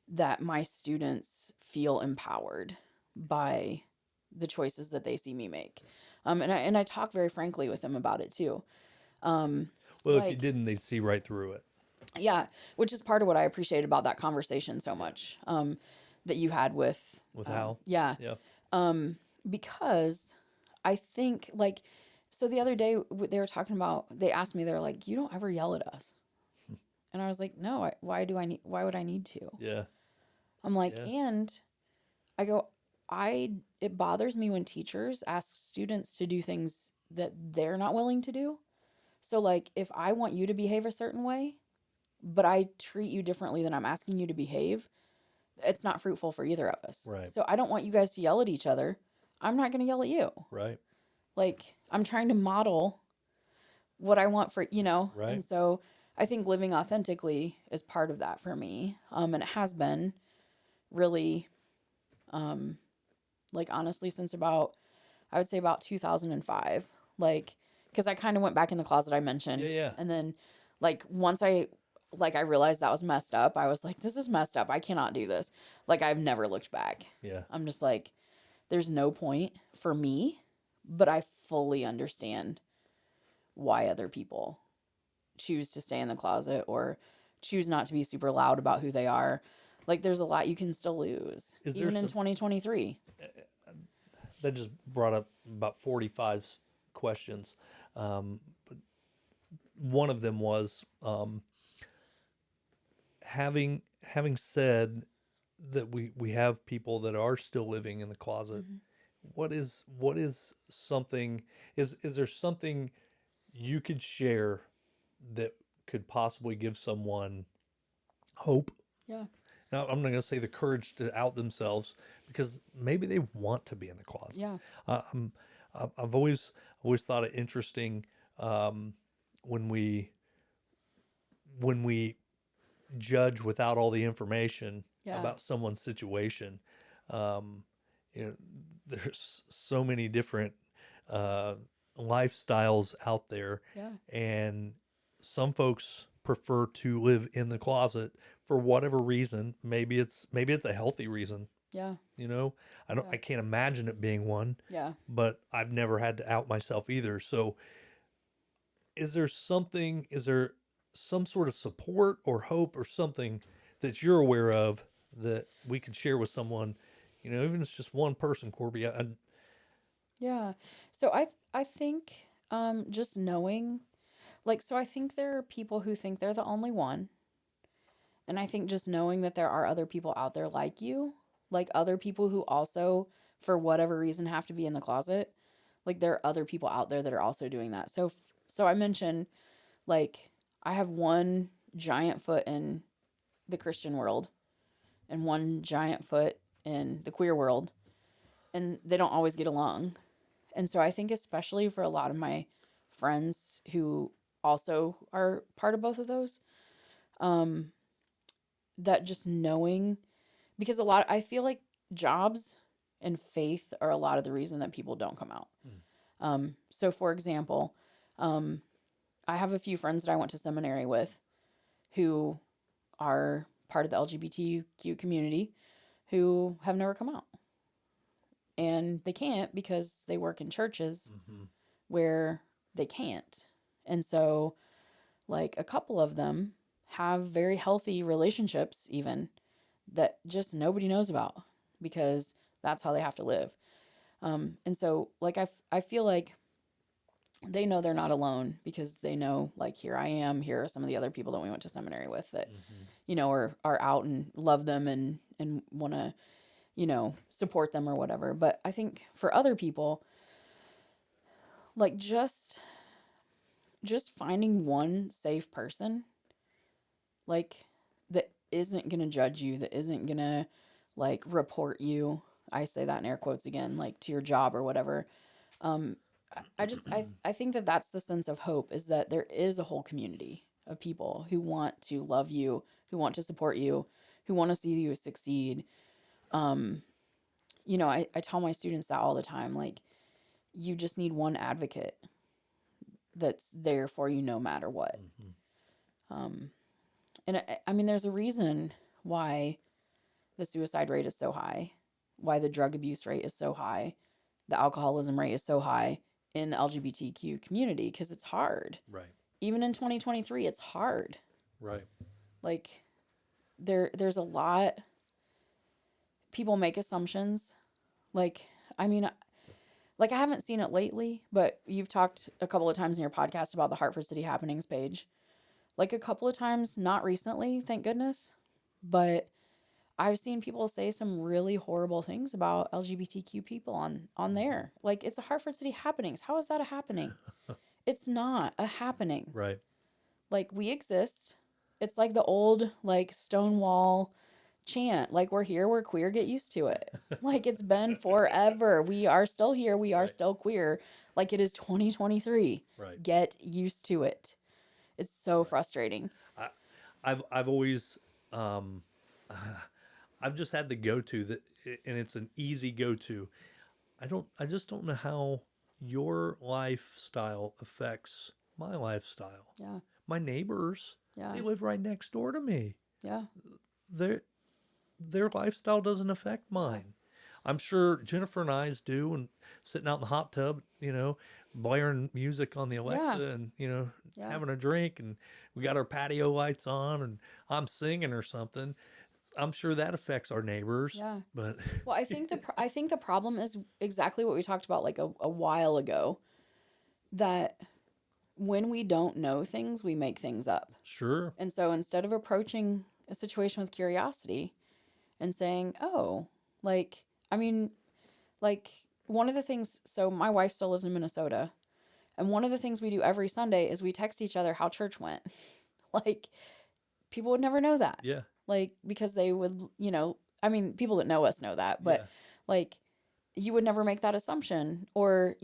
that my students feel empowered by the choices that they see me make. And I talk very frankly with them about it too. Well, if you Like, didn't, they'd see right through it. yeah, which is part of what I appreciate about that conversation so Yeah. much, that you had with, With Hal. yeah, Yeah. because I think like, so the other day they were talking about, they asked me, they're like, you don't ever yell at us. And I was like, no, why would I need to? Yeah. I'm like, Yeah. and I go, it bothers me when teachers ask students to do things that they're not willing to do. So like if I want you to behave a certain way, but I treat you differently than I'm asking you to behave, it's not fruitful for either of us. Right. So I don't want you guys to yell at each other. I'm not going to yell at you. Right. Like I'm trying to model what I want for, Right. and so I think living authentically is part of that for me. And it has been really, like honestly since I would say about 2005, like because I kind of went back in the closet I mentioned. Yeah. Yeah. And then like once I realized that was messed up, I was like, this is messed up, I cannot do this. Like I've never looked back. Yeah. I'm just like, there's no point for me, but I fully understand why other people choose to stay in the closet or choose not to be super loud about who they are. Like there's a lot you can still lose Is there even in some 2023. that just brought up about 45 questions. But one of them was having said that we have people that are still living in the closet. Mhm. What is something is there something you could share that could possibly give someone hope? Yeah. Now, I'm not going to say the courage to out themselves because maybe they want to be in the closet. Yeah. I'm, I've always thought it interesting when we judge without all the information Yeah. about someone's situation. Um, there's so many different uh, lifestyles out there, Yeah. and some folks prefer to live in the closet for whatever reason. Maybe it's a healthy reason. Yeah. I Yeah. I can't imagine it being one, Yeah. but I've never had to out myself either. So is there some sort of support or hope or something that you're aware of that we could share with someone, even if it's just one person, Corby? Yeah. So I think just knowing, like, so I think there are people who think they're the only one. And I think just knowing that there are other people out there like you, like other people who also for whatever reason have to be in the closet, like there are other people out there that are also doing that. So I mentioned like I have one giant foot in the Christian world and one giant foot in the queer world, and they don't always get along. And so I think especially for a lot of my friends who also are part of both of those, um, that just knowing, because I feel like jobs and faith are a lot of the reason that people don't come out. Mm. So for example, um, I have a few friends that I went to seminary with who are part of the LGBTQ community who have never come out. And they can't because they work in churches Mm-hmm. where they can't. And so, like, a couple of them have very healthy relationships, even that just nobody knows about because that's how they have to live. And so, like, I feel like they know they're not alone because they know, like, here I am, here are some of the other people that we went to seminary with that, Mm-hmm. are out and love them and want to, support them or whatever. But I think for other people, like, just just finding one safe person, like, that isn't going to judge you, that isn't going to, like, report you. I say that in air quotes again, like, to your job or whatever. Um, I think that that's the sense of hope, is that there is a whole community of people who want to love you, who want to support you, who want to see you succeed. Um, I tell my students that all the time, like, you just need one advocate that's there for you no matter what. Um, and I mean, there's a reason why the suicide rate is so high, why the drug abuse rate is so high, the alcoholism rate is so high in the LGBTQ community, because it's hard. Right. Even in 2023, it's hard. Right. Like, there's a lot. People make assumptions. Like, I mean, like, I haven't seen it lately, but you've talked a couple of times in your podcast about the Hartford City Happenings page. Like, a couple of times, not recently, thank goodness, but I've seen people say some really horrible things about LGBTQ people on there. Like, it's a Hartford City Happenings. How is that a happening? It's not a happening. Right. Like, we exist. It's like the old, like, Stonewall chant, like, we're here, we're queer, get used to it. Like, it's been forever. We are still here, we are Right. still queer. Like, it is 2023. Right. Get used to it. It's so frustrating. I've always I've just had the go-to that, and it's an easy go-to. I just don't know how your lifestyle affects my lifestyle. Yeah. My neighbors, Yeah. they live right next door to me. Yeah. Their lifestyle doesn't affect mine. I'm sure Jennifer and I's do, and sitting out in the hot tub, blaring music on the Alexa, and Yeah. having a drink, and we got our patio lights on, and I'm singing or something. I'm sure that affects our neighbors. Yeah. But Well, I think the problem is exactly what we talked about, like, a while ago, that when we don't know things, we make things up. sure, And so instead of approaching a situation with curiosity and saying, oh, like, I mean, like, one of the things, so my wife still lives in Minnesota, and one of the things we do every Sunday is we text each other how church went. Like, people would never know that. yeah, Like, because they would, I mean, people that know us know that, but yeah, like, you would never make that assumption. Or,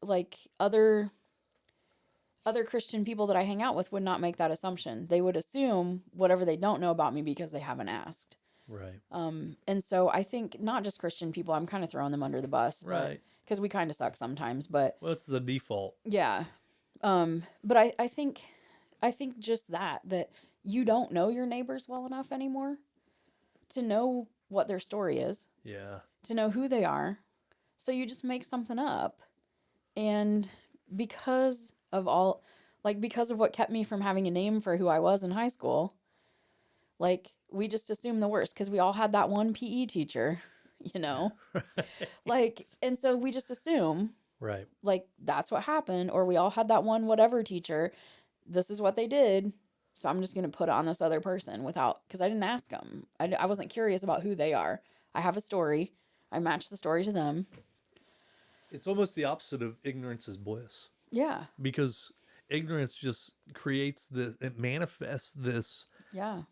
like, other Christian people that I hang out with would not make that assumption. They would assume whatever they don't know about me because they haven't asked. right, And so I think not just Christian people, I'm kind of throwing them under the bus, right. because we kind of suck sometimes, but Well, it's the default. yeah. But I think just that you don't know your neighbors well enough anymore to know what their story is, Yeah, to know who they are. So you just make something up. And because of what kept me from having a name for who I was in high school, like, we just assume the worst because we all had that one PE teacher, like, and so we just assume, right. like, that's what happened, or we all had that one whatever teacher. This is what they did. So I'm just going to put it on this other person because I didn't ask them. I wasn't curious about who they are. I have a story. I match the story to them. It's almost the opposite of ignorance is bliss, Yeah. because ignorance just creates this, it manifests this Yeah.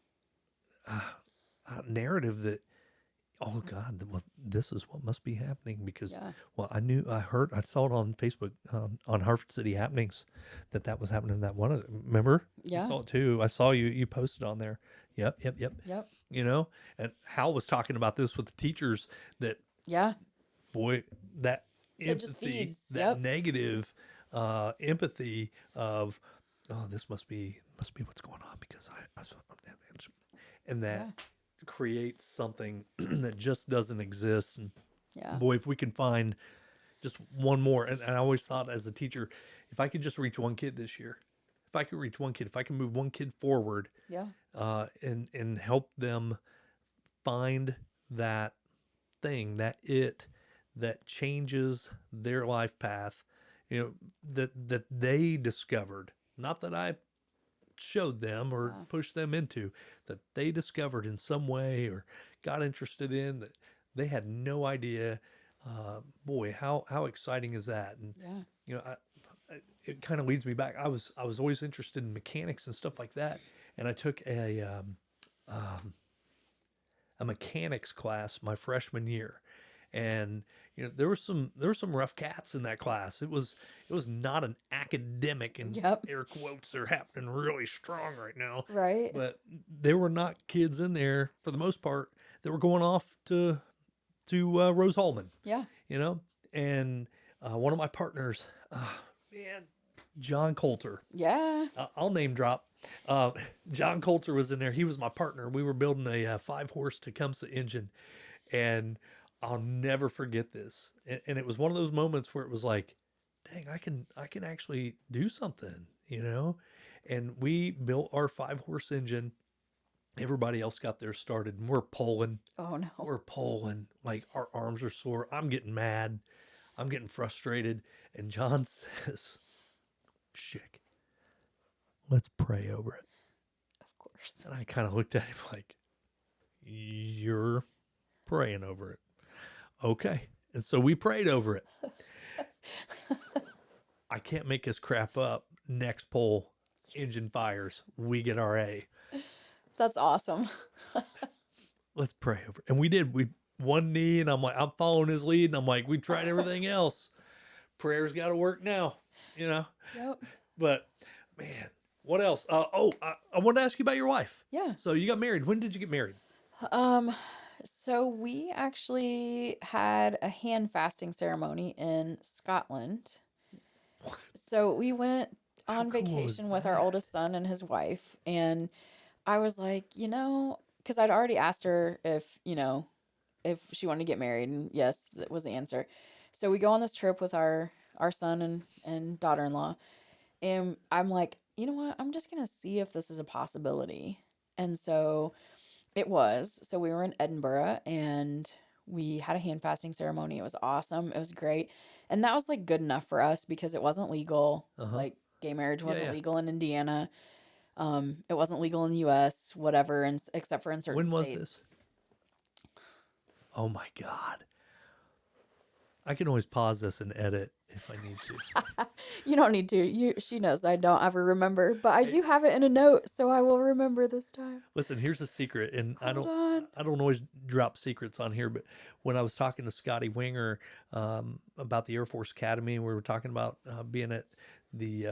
narrative that, oh God, well, this is what must be happening because, Yeah. well, I saw it on Facebook, on Hartford City Happenings, that was happening. That one, remember? Yeah. You saw it too. I saw you posted on there. Yep. Yep. And Hal was talking about this with the teachers that, Yeah. boy, that It just empathy, feeds. that Yep. negative empathy of, oh, this must be what's going on because I saw, and that creates something that just doesn't exist. And Yeah. boy, if we can find just one more, and I always thought as a teacher, if I could just reach one kid this year, if I can move one kid forward, Yeah. and help them find that thing, that changes their life path, that they discovered, not that I showed them or pushed them into, that they discovered in some way or got interested in, that they had no idea. Boy, how exciting is that? And Yeah. it kind of leads me back. I was always interested in mechanics and stuff like that, and I took a mechanics class my freshman year, and there were some rough cats in that class. It was not an academic, and Yep. air quotes are happening really strong right now, Right. but there were not kids in there for the most part that were going off to Rose Holman, Yeah. you know, and one of my partners, man, John Coulter. Yeah. I'll name drop. Uh, John Coulter was in there. He was my partner. We were building a 5 horse Tecumseh engine, and I'll never forget this. And it was one of those moments where it was like, dang, I can actually do something, you know. And we built our 5 horse engine. Everybody else got theirs started, and we're pulling. Oh no. We're pulling. Like our arms are sore. I'm getting mad. I'm getting frustrated. And John says, "Shick, let's pray over it." Of course. And I kind of looked at him like, "You're praying over it." Okay. And so we prayed over it. I can't make this crap up. Next poll, engine fires. We get our A. That's awesome. Let's pray over it. And we did. We one knee, and I'm like, I'm following his lead, and I'm like, we tried everything else. Prayer's got to work now, you know? Yep. But man, what else? I wanted to ask you about your wife. Yeah. So you got married. When did you get married? So we actually had a hand fasting ceremony in Scotland. So we went How on cool is vacation with our that? oldest son and his wife, and I was like, because I'd already asked her if she wanted to get married, and yes, that was the answer. So we go on this trip with our son and daughter-in-law, and I'm like, you know what? I'm just gonna see if this is a possibility. And so it was. So we were in Edinburgh and we had a hand fasting ceremony. It was awesome. It was great. And that was like good enough for us because it wasn't legal. Uh-huh. Like gay marriage Yeah, wasn't yeah. legal in Indiana. It wasn't legal in the US, whatever, and except for in certain When was states. this? Oh my God. I can always pause this and edit if I need to. You don't need to. She knows I don't ever remember, but I do have it in a note, so I will remember this time. Listen, here's a secret, and Hold on. I don't always drop secrets on here, but when I was talking to Scotty Winger about the Air Force Academy, we were talking about being the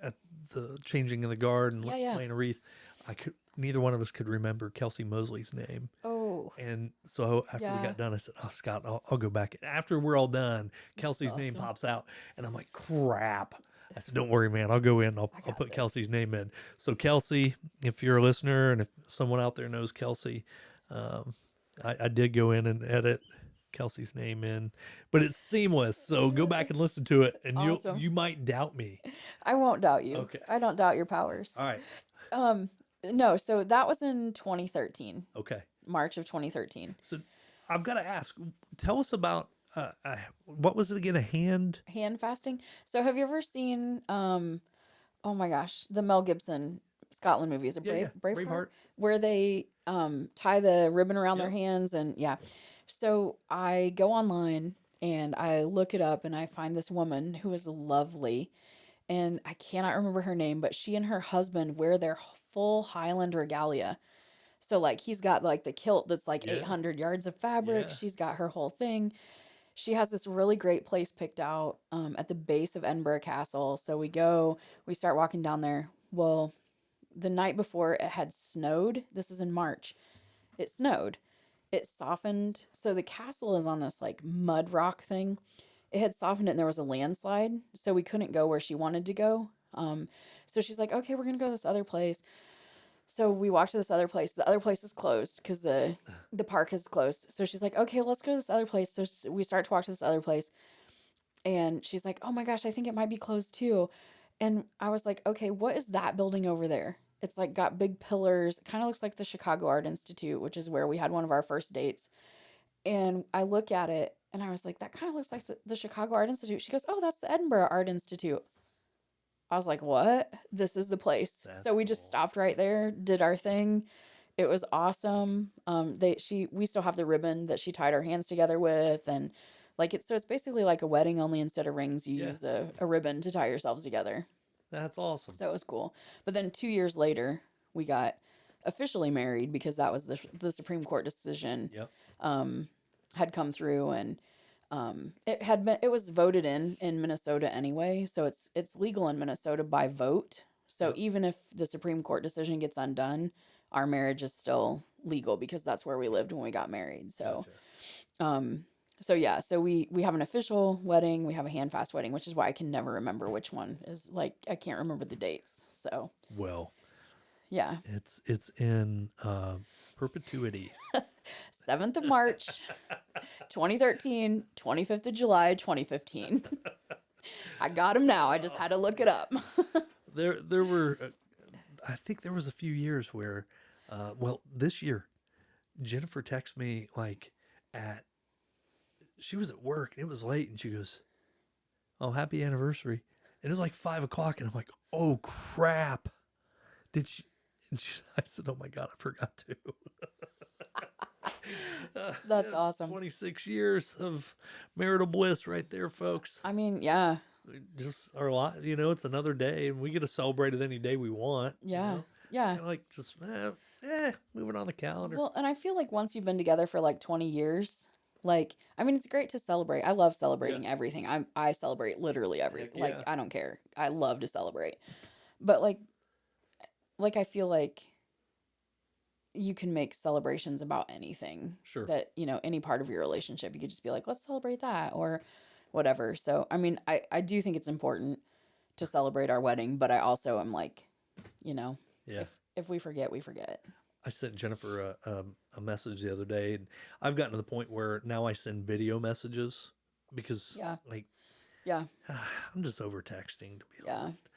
at the changing of the guard and Yeah, yeah. laying a wreath. Neither one of us could remember Kelsey Mosley's name. Oh, And so after we yeah. got done, I said, "Oh, Scott, I'll go back." After we're all done, Kelsey's name awesome. pops out, and I'm like, "Crap!" I said, "Don't worry, man. I'll go in. I'll got put this. Kelsey's name in." So Kelsey, if you're a listener, and if someone out there knows Kelsey, I did go in and edit Kelsey's name in, but it's seamless. So go back and listen to it, and Awesome. you might doubt me. I won't doubt you. Okay. I don't doubt your powers. All right. No, so that was in 2013, Okay. March of 2013. So I've got to ask. Tell us about what was it again? A hand. Hand fasting. So have you ever seen oh my gosh, the Mel Gibson Scotland movie? Is it Yeah, Braveheart? Braveheart. Where they tie the ribbon around their Yep. hands, and yeah. So I go online and I look it up and I find this woman who is lovely, and I cannot remember her name, but she and her husband wear their full Highland regalia. So like he's got like the kilt that's like Yeah. 800 yards of fabric. Yeah. She's got her whole thing. She has this really great place picked out at the base of Edinburgh Castle. So we start walking down there. Well, the night before it had snowed. This is in March. It snowed. It softened. So the castle is on this like mud rock thing. It had softened and there was a landslide. So we couldn't go where she wanted to go. So she's like, okay, we're going to go to this other place. So we walked to this other place. The other place is closed because the park is closed. So she's like, okay, let's go to this other place. So we start to walk to this other place. And she's like, oh my gosh, I think it might be closed too. And I was like, okay, what is that building over there? It's like got big pillars. It kind of looks like the Chicago Art Institute, which is where we had one of our first dates. And I look at it and I was like, that kind of looks like the Chicago Art Institute. She goes, oh, that's the Edinburgh Art Institute. I was like, what? This is the place. That's So we just cool. stopped right there, did our thing. It was awesome. We still have the ribbon that she tied our hands together with, and Like so it's basically like a wedding, only instead of rings, you Yeah. use a ribbon to tie yourselves together. That's awesome. So it was cool. But then 2 years later, we got officially married because that was the Supreme Court decision Yep. had come through, and it was voted in Minnesota anyway, so it's legal in Minnesota by vote. So Yep. even if the Supreme Court decision gets undone, our marriage is still legal because that's where we lived when we got married. So Gotcha. so yeah, so we have an official wedding, we have a handfast wedding, which is why I can never remember which one is, like, I can't remember the dates. So Well, yeah, it's in perpetuity. 7th of March, 2013, 25th of July, 2015. I got them now. I just had to look it up. There were, I think there was a few years where, well, this year, Jennifer texted me like she was at work. It was late, and she goes, "Oh, happy anniversary!" And it was like 5 o'clock, and I'm like, "Oh crap! Did she?" I said, "Oh my God, I forgot to." That's awesome. 26 years of marital bliss right there, folks. I mean, yeah, Just our lot, it's another day, and we get to celebrate it any day we want. yeah, Kind yeah. of like just moving on the calendar. Well, and I feel like once you've been together for like 20 years, like, I mean, it's great to celebrate. I love celebrating everything. I celebrate literally everything. Heck Like, yeah. I don't care. I love to celebrate. But like I feel like you can make celebrations about anything Sure. that, any part of your relationship. You could just be like, let's celebrate that or whatever. So, I mean, I do think it's important to celebrate our wedding, but I also am like, Yeah. if we forget, we forget. I sent Jennifer a message the other day, and I've gotten to the point where now I send video messages because, Yeah. like, Yeah. I'm just over texting, to be Yeah. honest.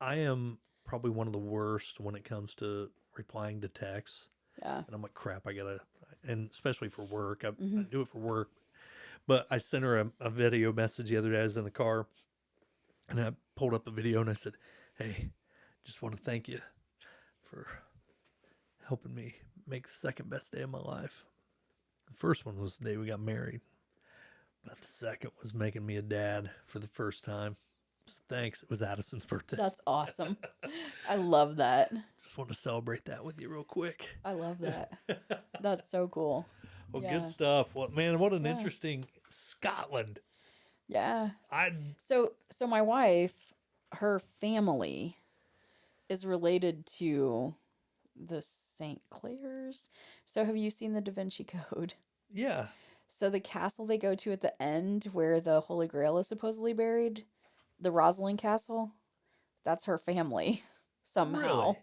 I am probably one of the worst when it comes to replying to texts. Yeah. And I'm like, crap, and especially for work, I Mm-hmm. do it for work. But I sent her a video message the other day. I was in the car, and I pulled up a video, and I said, "Hey, just want to thank you for helping me make the second best day of my life. The first one was the day we got married, but the second was making me a dad for the first time. So thanks. It was Addison's birthday. That's awesome. I love that. Just want to celebrate that with you real quick." I love that. That's so cool. Well, Yeah. good stuff. Well, man, what an Yeah. interesting Scotland. Yeah. I So my wife, her family is related to the St. Clairs. So have you seen the Da Vinci Code? yeah. So the castle they go to at the end where the Holy Grail is supposedly buried, the Rosalind Castle, that's her family somehow.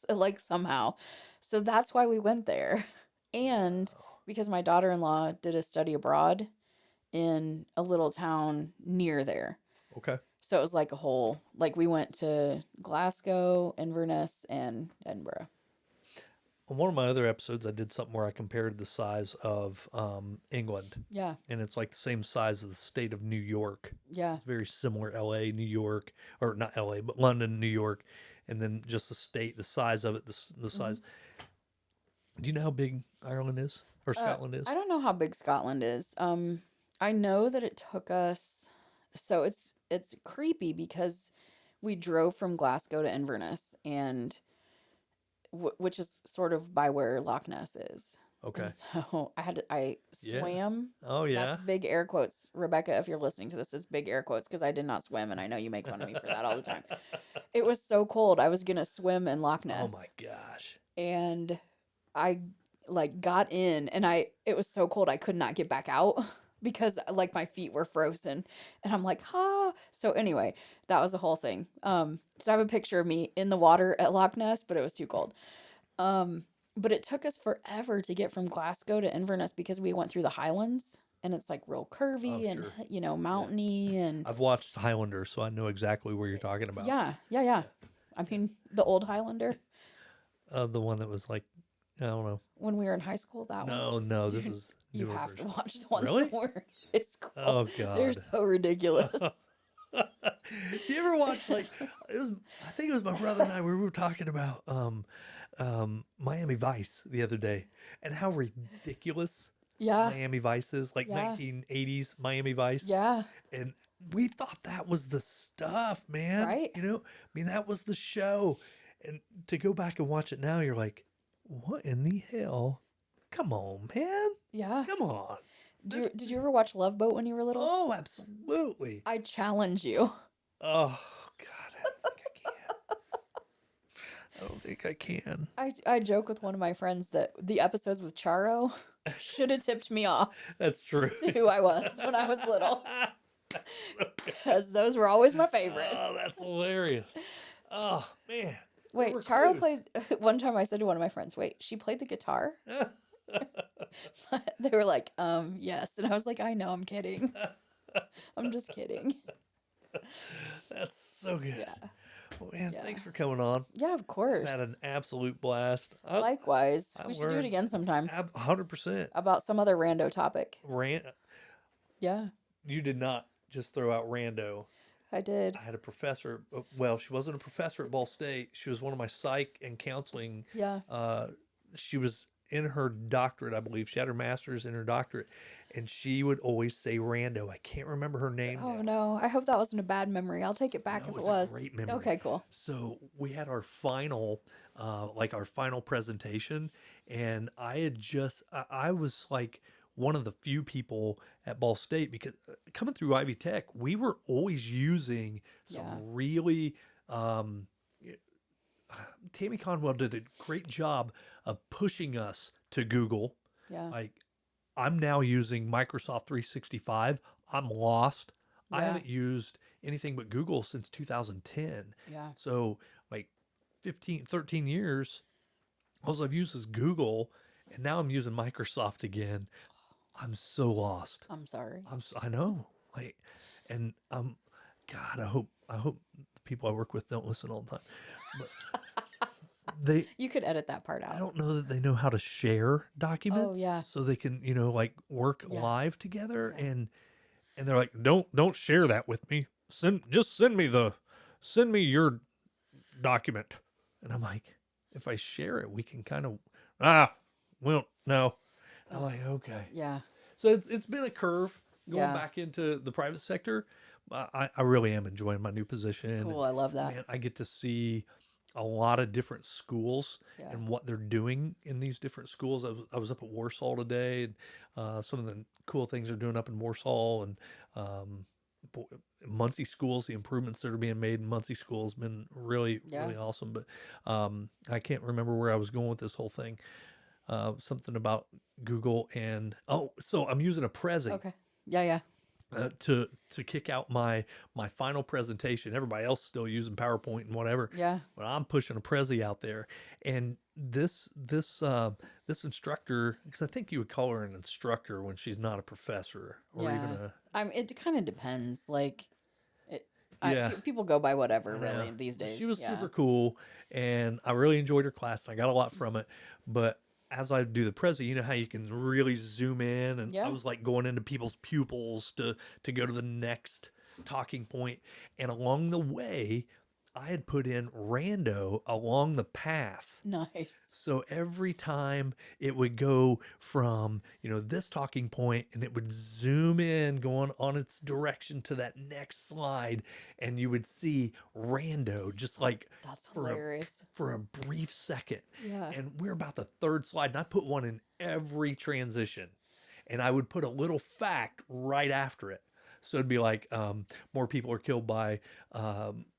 Really? Like somehow. So that's why we went there. And because my daughter-in-law did a study abroad in a little town near there. Okay. So it was like a whole, like we went to Glasgow, Inverness, and Edinburgh. On one of my other episodes, I did something where I compared the size of England, Yeah, and it's like the same size as the state of New York. yeah. It's very similar. L.A., New York, or not L.A., but London, New York, and then just the state, the size of it, the size. Do you know how big Ireland is or Scotland is? I don't know how big Scotland is. I know that it took us, so it's creepy because we drove from Glasgow to Inverness, and which is sort of by where Loch Ness is. Okay. And so I Yeah. swam. Oh yeah. That's big air quotes. Rebecca, if you're listening to this, it's big air quotes because I did not swim, and I know you make fun of me for that all the time. It was so cold. I was gonna swim in Loch Oh Ness, my gosh. and I like got in, and it was so cold I could not get back out because like my feet were frozen, and I'm like, ah. So anyway, that was the whole thing. So I have a picture of me in the water at Loch Ness, but it was too cold. But it took us forever to get from Glasgow to Inverness because we went through the Highlands, and it's like real curvy and sure. mountainy and I've watched Highlander, so I know exactly where you're talking about. yeah. I mean, the old Highlander The one that was like, I don't know. when we were in high school. That one. No, this is You newer have to version. watch the ones Really? when we're in high school. Oh They're God. so ridiculous. You ever watch like I think it was my brother and I, we were talking about Miami Vice the other day and how ridiculous Yeah. Miami Vices, like Yeah. 1980s Miami Vice. Yeah. And we thought that was the stuff, man. Right? You know, I mean, that was the show. And to go back and watch it now, you're like, what in the hell? Come on, man. Yeah. Come on. Did you ever watch Love Boat when you were little? Oh, absolutely. I challenge you. Oh, God, I don't think I can. I joke with one of my friends that the episodes with Charo should have tipped me off That's true. to who I was when I was little. Because those were always my favorites. Oh, that's hilarious. Oh, man. Wait, Charo played. One time I said to one of my friends, wait, she played the guitar? They were like, yes. And I was like, I know, I'm kidding. I'm just kidding. That's so good. Yeah. Well, man, Yeah. thanks for coming on. Yeah, of course. Had an absolute blast. Likewise. I We should do it learned again sometime 100%. about some other rando topic. Yeah, You did not just throw out rando. I did. I had a professor. Well, she wasn't a professor at Ball State. She was one of my psych and counseling. Yeah. She was in her doctorate, I believe. She had her master's in her doctorate, and she would always say rando. I can't remember her name Oh now. no, I hope that wasn't a bad memory. I'll take it back No, if it it was was. a great memory. Okay, cool. So we had our final, our final presentation, and I was like one of the few people at Ball State because coming through Ivy Tech, we were always using some Yeah. really, Tammy Conwell did a great job of pushing us to Google. Yeah. Like, I'm now using Microsoft 365. I'm lost. I Yeah. haven't used anything but Google since 2010. Yeah. So, like 13 years, all I've used is Google, and now I'm using Microsoft again. I'm so lost. I'm sorry. I know. Like, and God, I hope the people I work with don't listen all the time. But You could edit that part I out. don't know that they know how to share documents. Oh, yeah. So they can, like work Yeah. live together, Yeah. and they're like, don't share that with me. Send me your document. And I'm like, if I share it, we can kind of well, no. I'm like, okay. Yeah. So it's been a curve going Yeah. back into the private sector. I really am enjoying my new position. Cool. I love that. Man, I get to see a lot of different schools Yeah. and what they're doing in these different schools. I was up at Warsaw today, and some of the cool things they're doing up in Warsaw, and Muncie schools. The improvements that are being made in Muncie schools been really Yeah. really awesome. But I can't remember where I was going with this whole thing. Something about Google and so I'm using a Prezi. Okay. Yeah. To kick out my final presentation. Everybody else is still using PowerPoint and whatever. Yeah. But I'm pushing a Prezi out there, and this instructor, because I think you would call her an instructor when she's not a professor or Yeah. even a It kind of depends. Like, Yeah. people go by whatever I know. really these days. She was Yeah. super cool, and I really enjoyed her class, and I got a lot from it. But as I do the Prezi, you know how you can really zoom in, and Yeah. I was like going into people's pupils to go to the next talking point, and along the way, I had put in rando along the path. Nice. So every time it would go from, this talking point, and it would zoom in going on its direction to that next slide, and you would see rando just like That's for hilarious. a brief second. Yeah. And we're about the third slide, and I put one in every transition, and I would put a little fact right after it. So it'd be like more people are killed by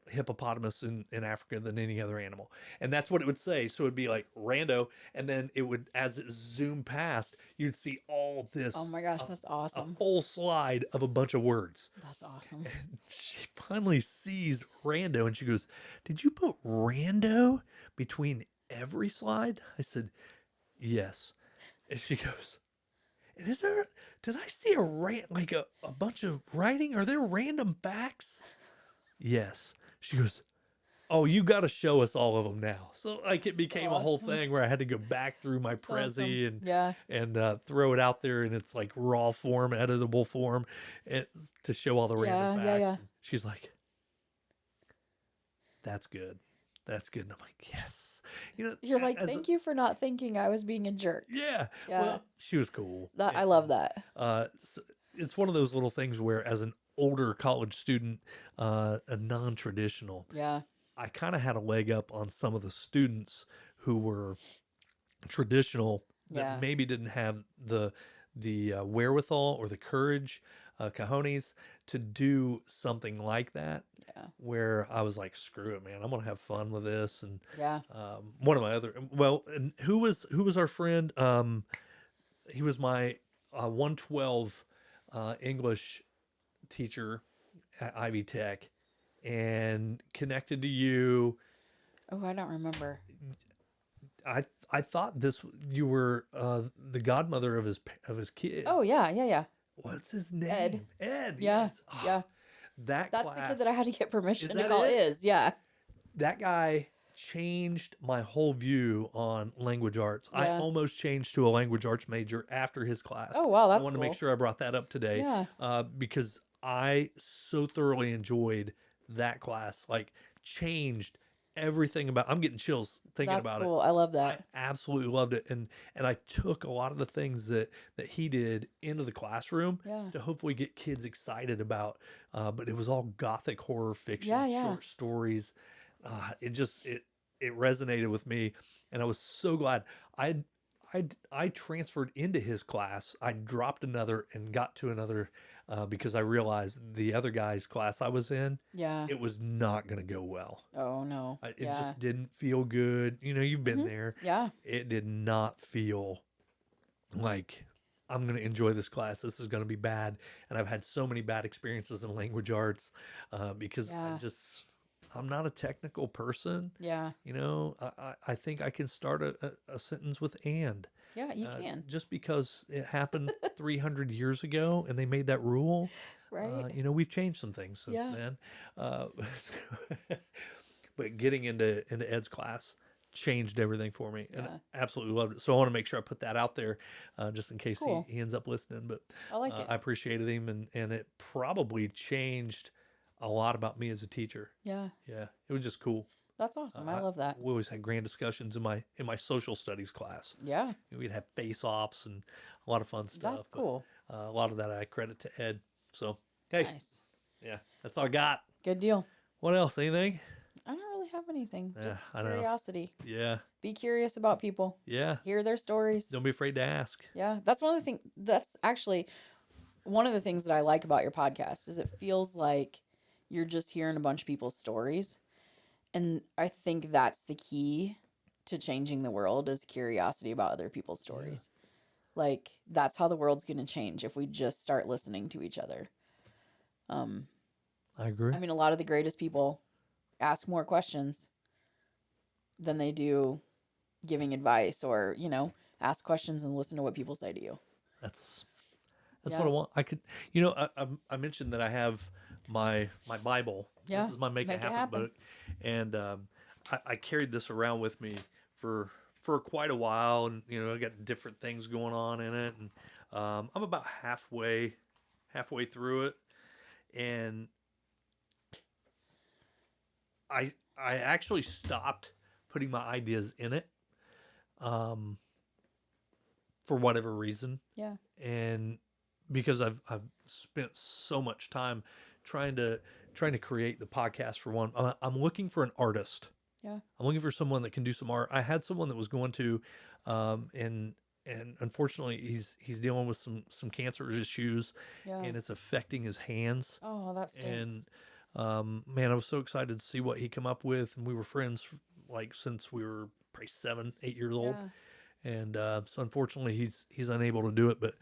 hippopotamus in Africa than any other animal. And that's what it would say. So it'd be like rando. And then it would, as it zoomed past, you'd see all this. Oh my gosh, that's A awesome. full slide of a bunch of words. That's awesome. And she finally sees rando and she goes, "Did you put rando between every slide?" I said, "Yes." And she goes, did I see a bunch of writing? Are there random facts? Yes. She goes, "Oh, you got to show us all of them now." So it became a whole awesome. thing where I had to go back through my That's Prezi awesome. Yeah. and throw it out there in its like raw form, editable form, to show all the random Yeah, facts. yeah. She's like, "That's good." That's good. And I'm like, yes. You know, You're like, as a, thank you for not thinking I was being a jerk. yeah. Yeah. Well, she was cool. I love that. It's one of those little things where, as an older college student, a non-traditional, Yeah. I kind of had a leg up on some of the students who were traditional that Yeah. maybe didn't have the wherewithal or the courage, cojones, to do something like that. Yeah. Where I was like, screw it, man, I'm gonna have fun with this. And Yeah. one of my other, well, and who was our friend? He was my 112 English teacher at Ivy Tech, and connected to you. Oh, I don't remember. I thought you were the godmother of his kids. Oh, yeah. Yeah. Yeah. What's his name? Ed. Ed. Yeah. Yes. Oh, Yeah. that That's class. the kid that I had to get permission Is to that call it? Is. Yeah. That guy changed my whole view on language arts. I Yeah. almost changed to a language arts major after his class. Oh, wow. I That's want to cool. make sure I brought that up today, Yeah. because I so thoroughly enjoyed that class. Like, changed everything about. I'm getting chills thinking That's about cool. it. I love I that. absolutely loved it, and I took a lot of the things that he did into the classroom Yeah. to hopefully get kids excited about. But it was all gothic horror fiction, Yeah. Yeah. short stories. It resonated with me, and I was so glad. I transferred into his class. I dropped another and got to another, because I realized the other guy's class I was in, Yeah. it was not going to go well. Oh, no. It Yeah. just didn't feel good. You know, you've been Mhm. there. Yeah. It did not feel like I'm going to enjoy this class. This is going to be bad. And I've had so many bad experiences in language arts, because Yeah. I'm not a technical person. Yeah. You know, I think I can start a sentence with "and." Yeah. You can. Just because it happened 300 years ago and they made that rule. Right. You know, we've changed some things since Yeah. then. Uh, but getting into Ed's class changed everything for me, and Yeah. I absolutely loved it. So I want to make sure I put that out there, just in case Cool. he ends up listening. But I like it. I appreciated him, and it probably changed a lot about me as a teacher. Yeah. Yeah, it was just cool. That's awesome. I love that. We always had grand discussions in my social studies class. Yeah. We'd have face-offs and a lot of fun stuff. That's cool. But, a lot of that I credit to Ed. So hey, Nice. yeah, that's all I got. Good deal. What else? Anything? I don't really have anything. Yeah, Just I know. curiosity. Yeah, Be curious about people. yeah. Hear their stories. Don't be afraid to ask. Yeah. That's one of the things. That's actually one of the things that I like about your podcast is it feels like you're just hearing a bunch of people's stories. And I think that's the key to changing the world is curiosity about other people's stories. Like that's how the world's going to change if we just start listening to each other. I agree. I mean, a lot of the greatest people ask more questions than they do giving advice or, ask questions and listen to what people say to you. That's Yeah. what I want. I could, I mentioned that I have my Bible. Yeah, This is my Make It Happen book, and I carried this around with me for quite a while, and I got different things going on in it, and I'm about halfway through it, and I actually stopped putting my ideas in it, for whatever reason. Yeah. And because I've spent so much time trying to create the podcast. For one, I'm looking for an artist. Yeah. I'm looking for someone that can do some art. I had someone that was going to, and unfortunately he's dealing with some cancer issues, Yeah. and it's affecting his hands. Oh, that stinks. And man, I was so excited to see what he come up with, and we were friends like since we were probably 7-8 years old. Yeah. And so unfortunately he's unable to do it. But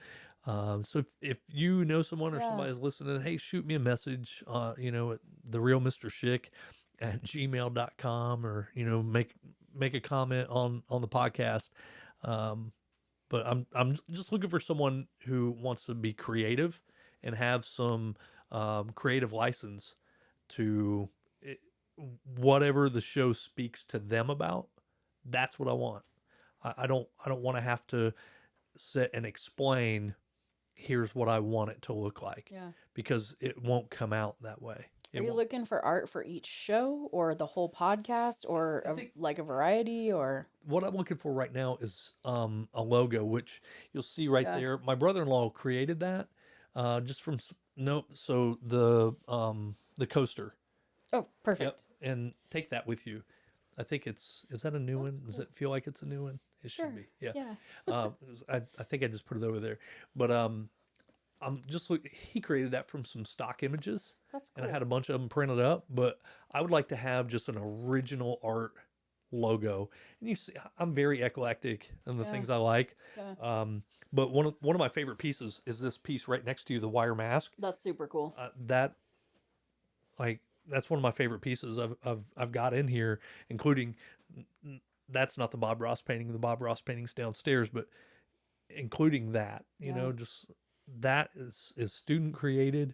so if you know someone or Yeah. somebody's listening, hey, shoot me a message, at therealmrschick@gmail.com, or make a comment on the podcast. But I'm just looking for someone who wants to be creative and have some creative license to whatever the show speaks to them about. That's what I want. I don't want to have to sit and explain, here's what I want it to look like. Yeah. Because it won't come out that way. It Are you won't- looking for art for each show or the whole podcast or I think like a variety or? what I'm looking for right now is a logo, which you'll see right Yeah. there. My brother-in-law created that just from nope. So the coaster. Oh, Yep, perfect. and take that with you. I think is that a new That's one? Does cool. it feel like it's a new one? It Sure. should be. Yeah. Yeah. I think I just put it over there, but I'm just look. He created that from some stock images, That's and I cool. had a bunch of them printed up. But I would like to have just an original art logo. And you see, I'm very eclectic in the Yeah. things I like. Yeah. But one of my favorite pieces is this piece right next to you, the wire mask. That's super cool. That like that's one of my favorite pieces I've got in here, including that's not the Bob Ross painting. The Bob Ross painting's downstairs, but including that, you Yeah. know, just that is student created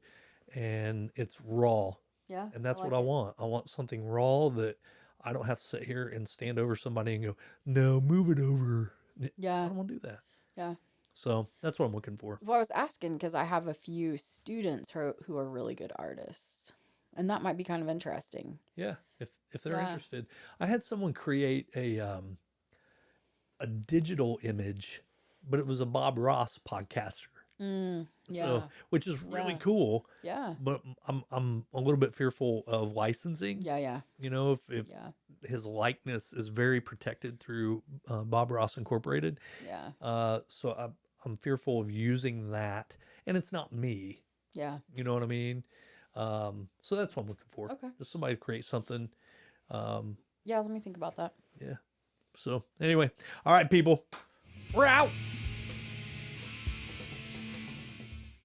and it's raw. Yeah. And that's like what I it. want. I want something raw that I don't have to sit here and stand over somebody and go, no, move it over. I Yeah. don't want to do that. Yeah. So that's what I'm looking for. Well, I was asking because I have a few students who are really good artists, and that might be kind of interesting. Yeah. If they're Yeah. interested, I had someone create a digital image, but it was a Bob Ross podcaster. Yeah. So, which is really Yeah. cool, Yeah. but I'm a little bit fearful of licensing. Yeah. Yeah. You know, if Yeah. his likeness is very protected through Bob Ross Incorporated. Yeah. So I'm fearful of using that, and it's not me. Yeah. You know what I mean? So that's what I'm looking for. Okay. Just somebody to create something. Yeah. Let me think about that. Yeah. So anyway, all right, people, we're out.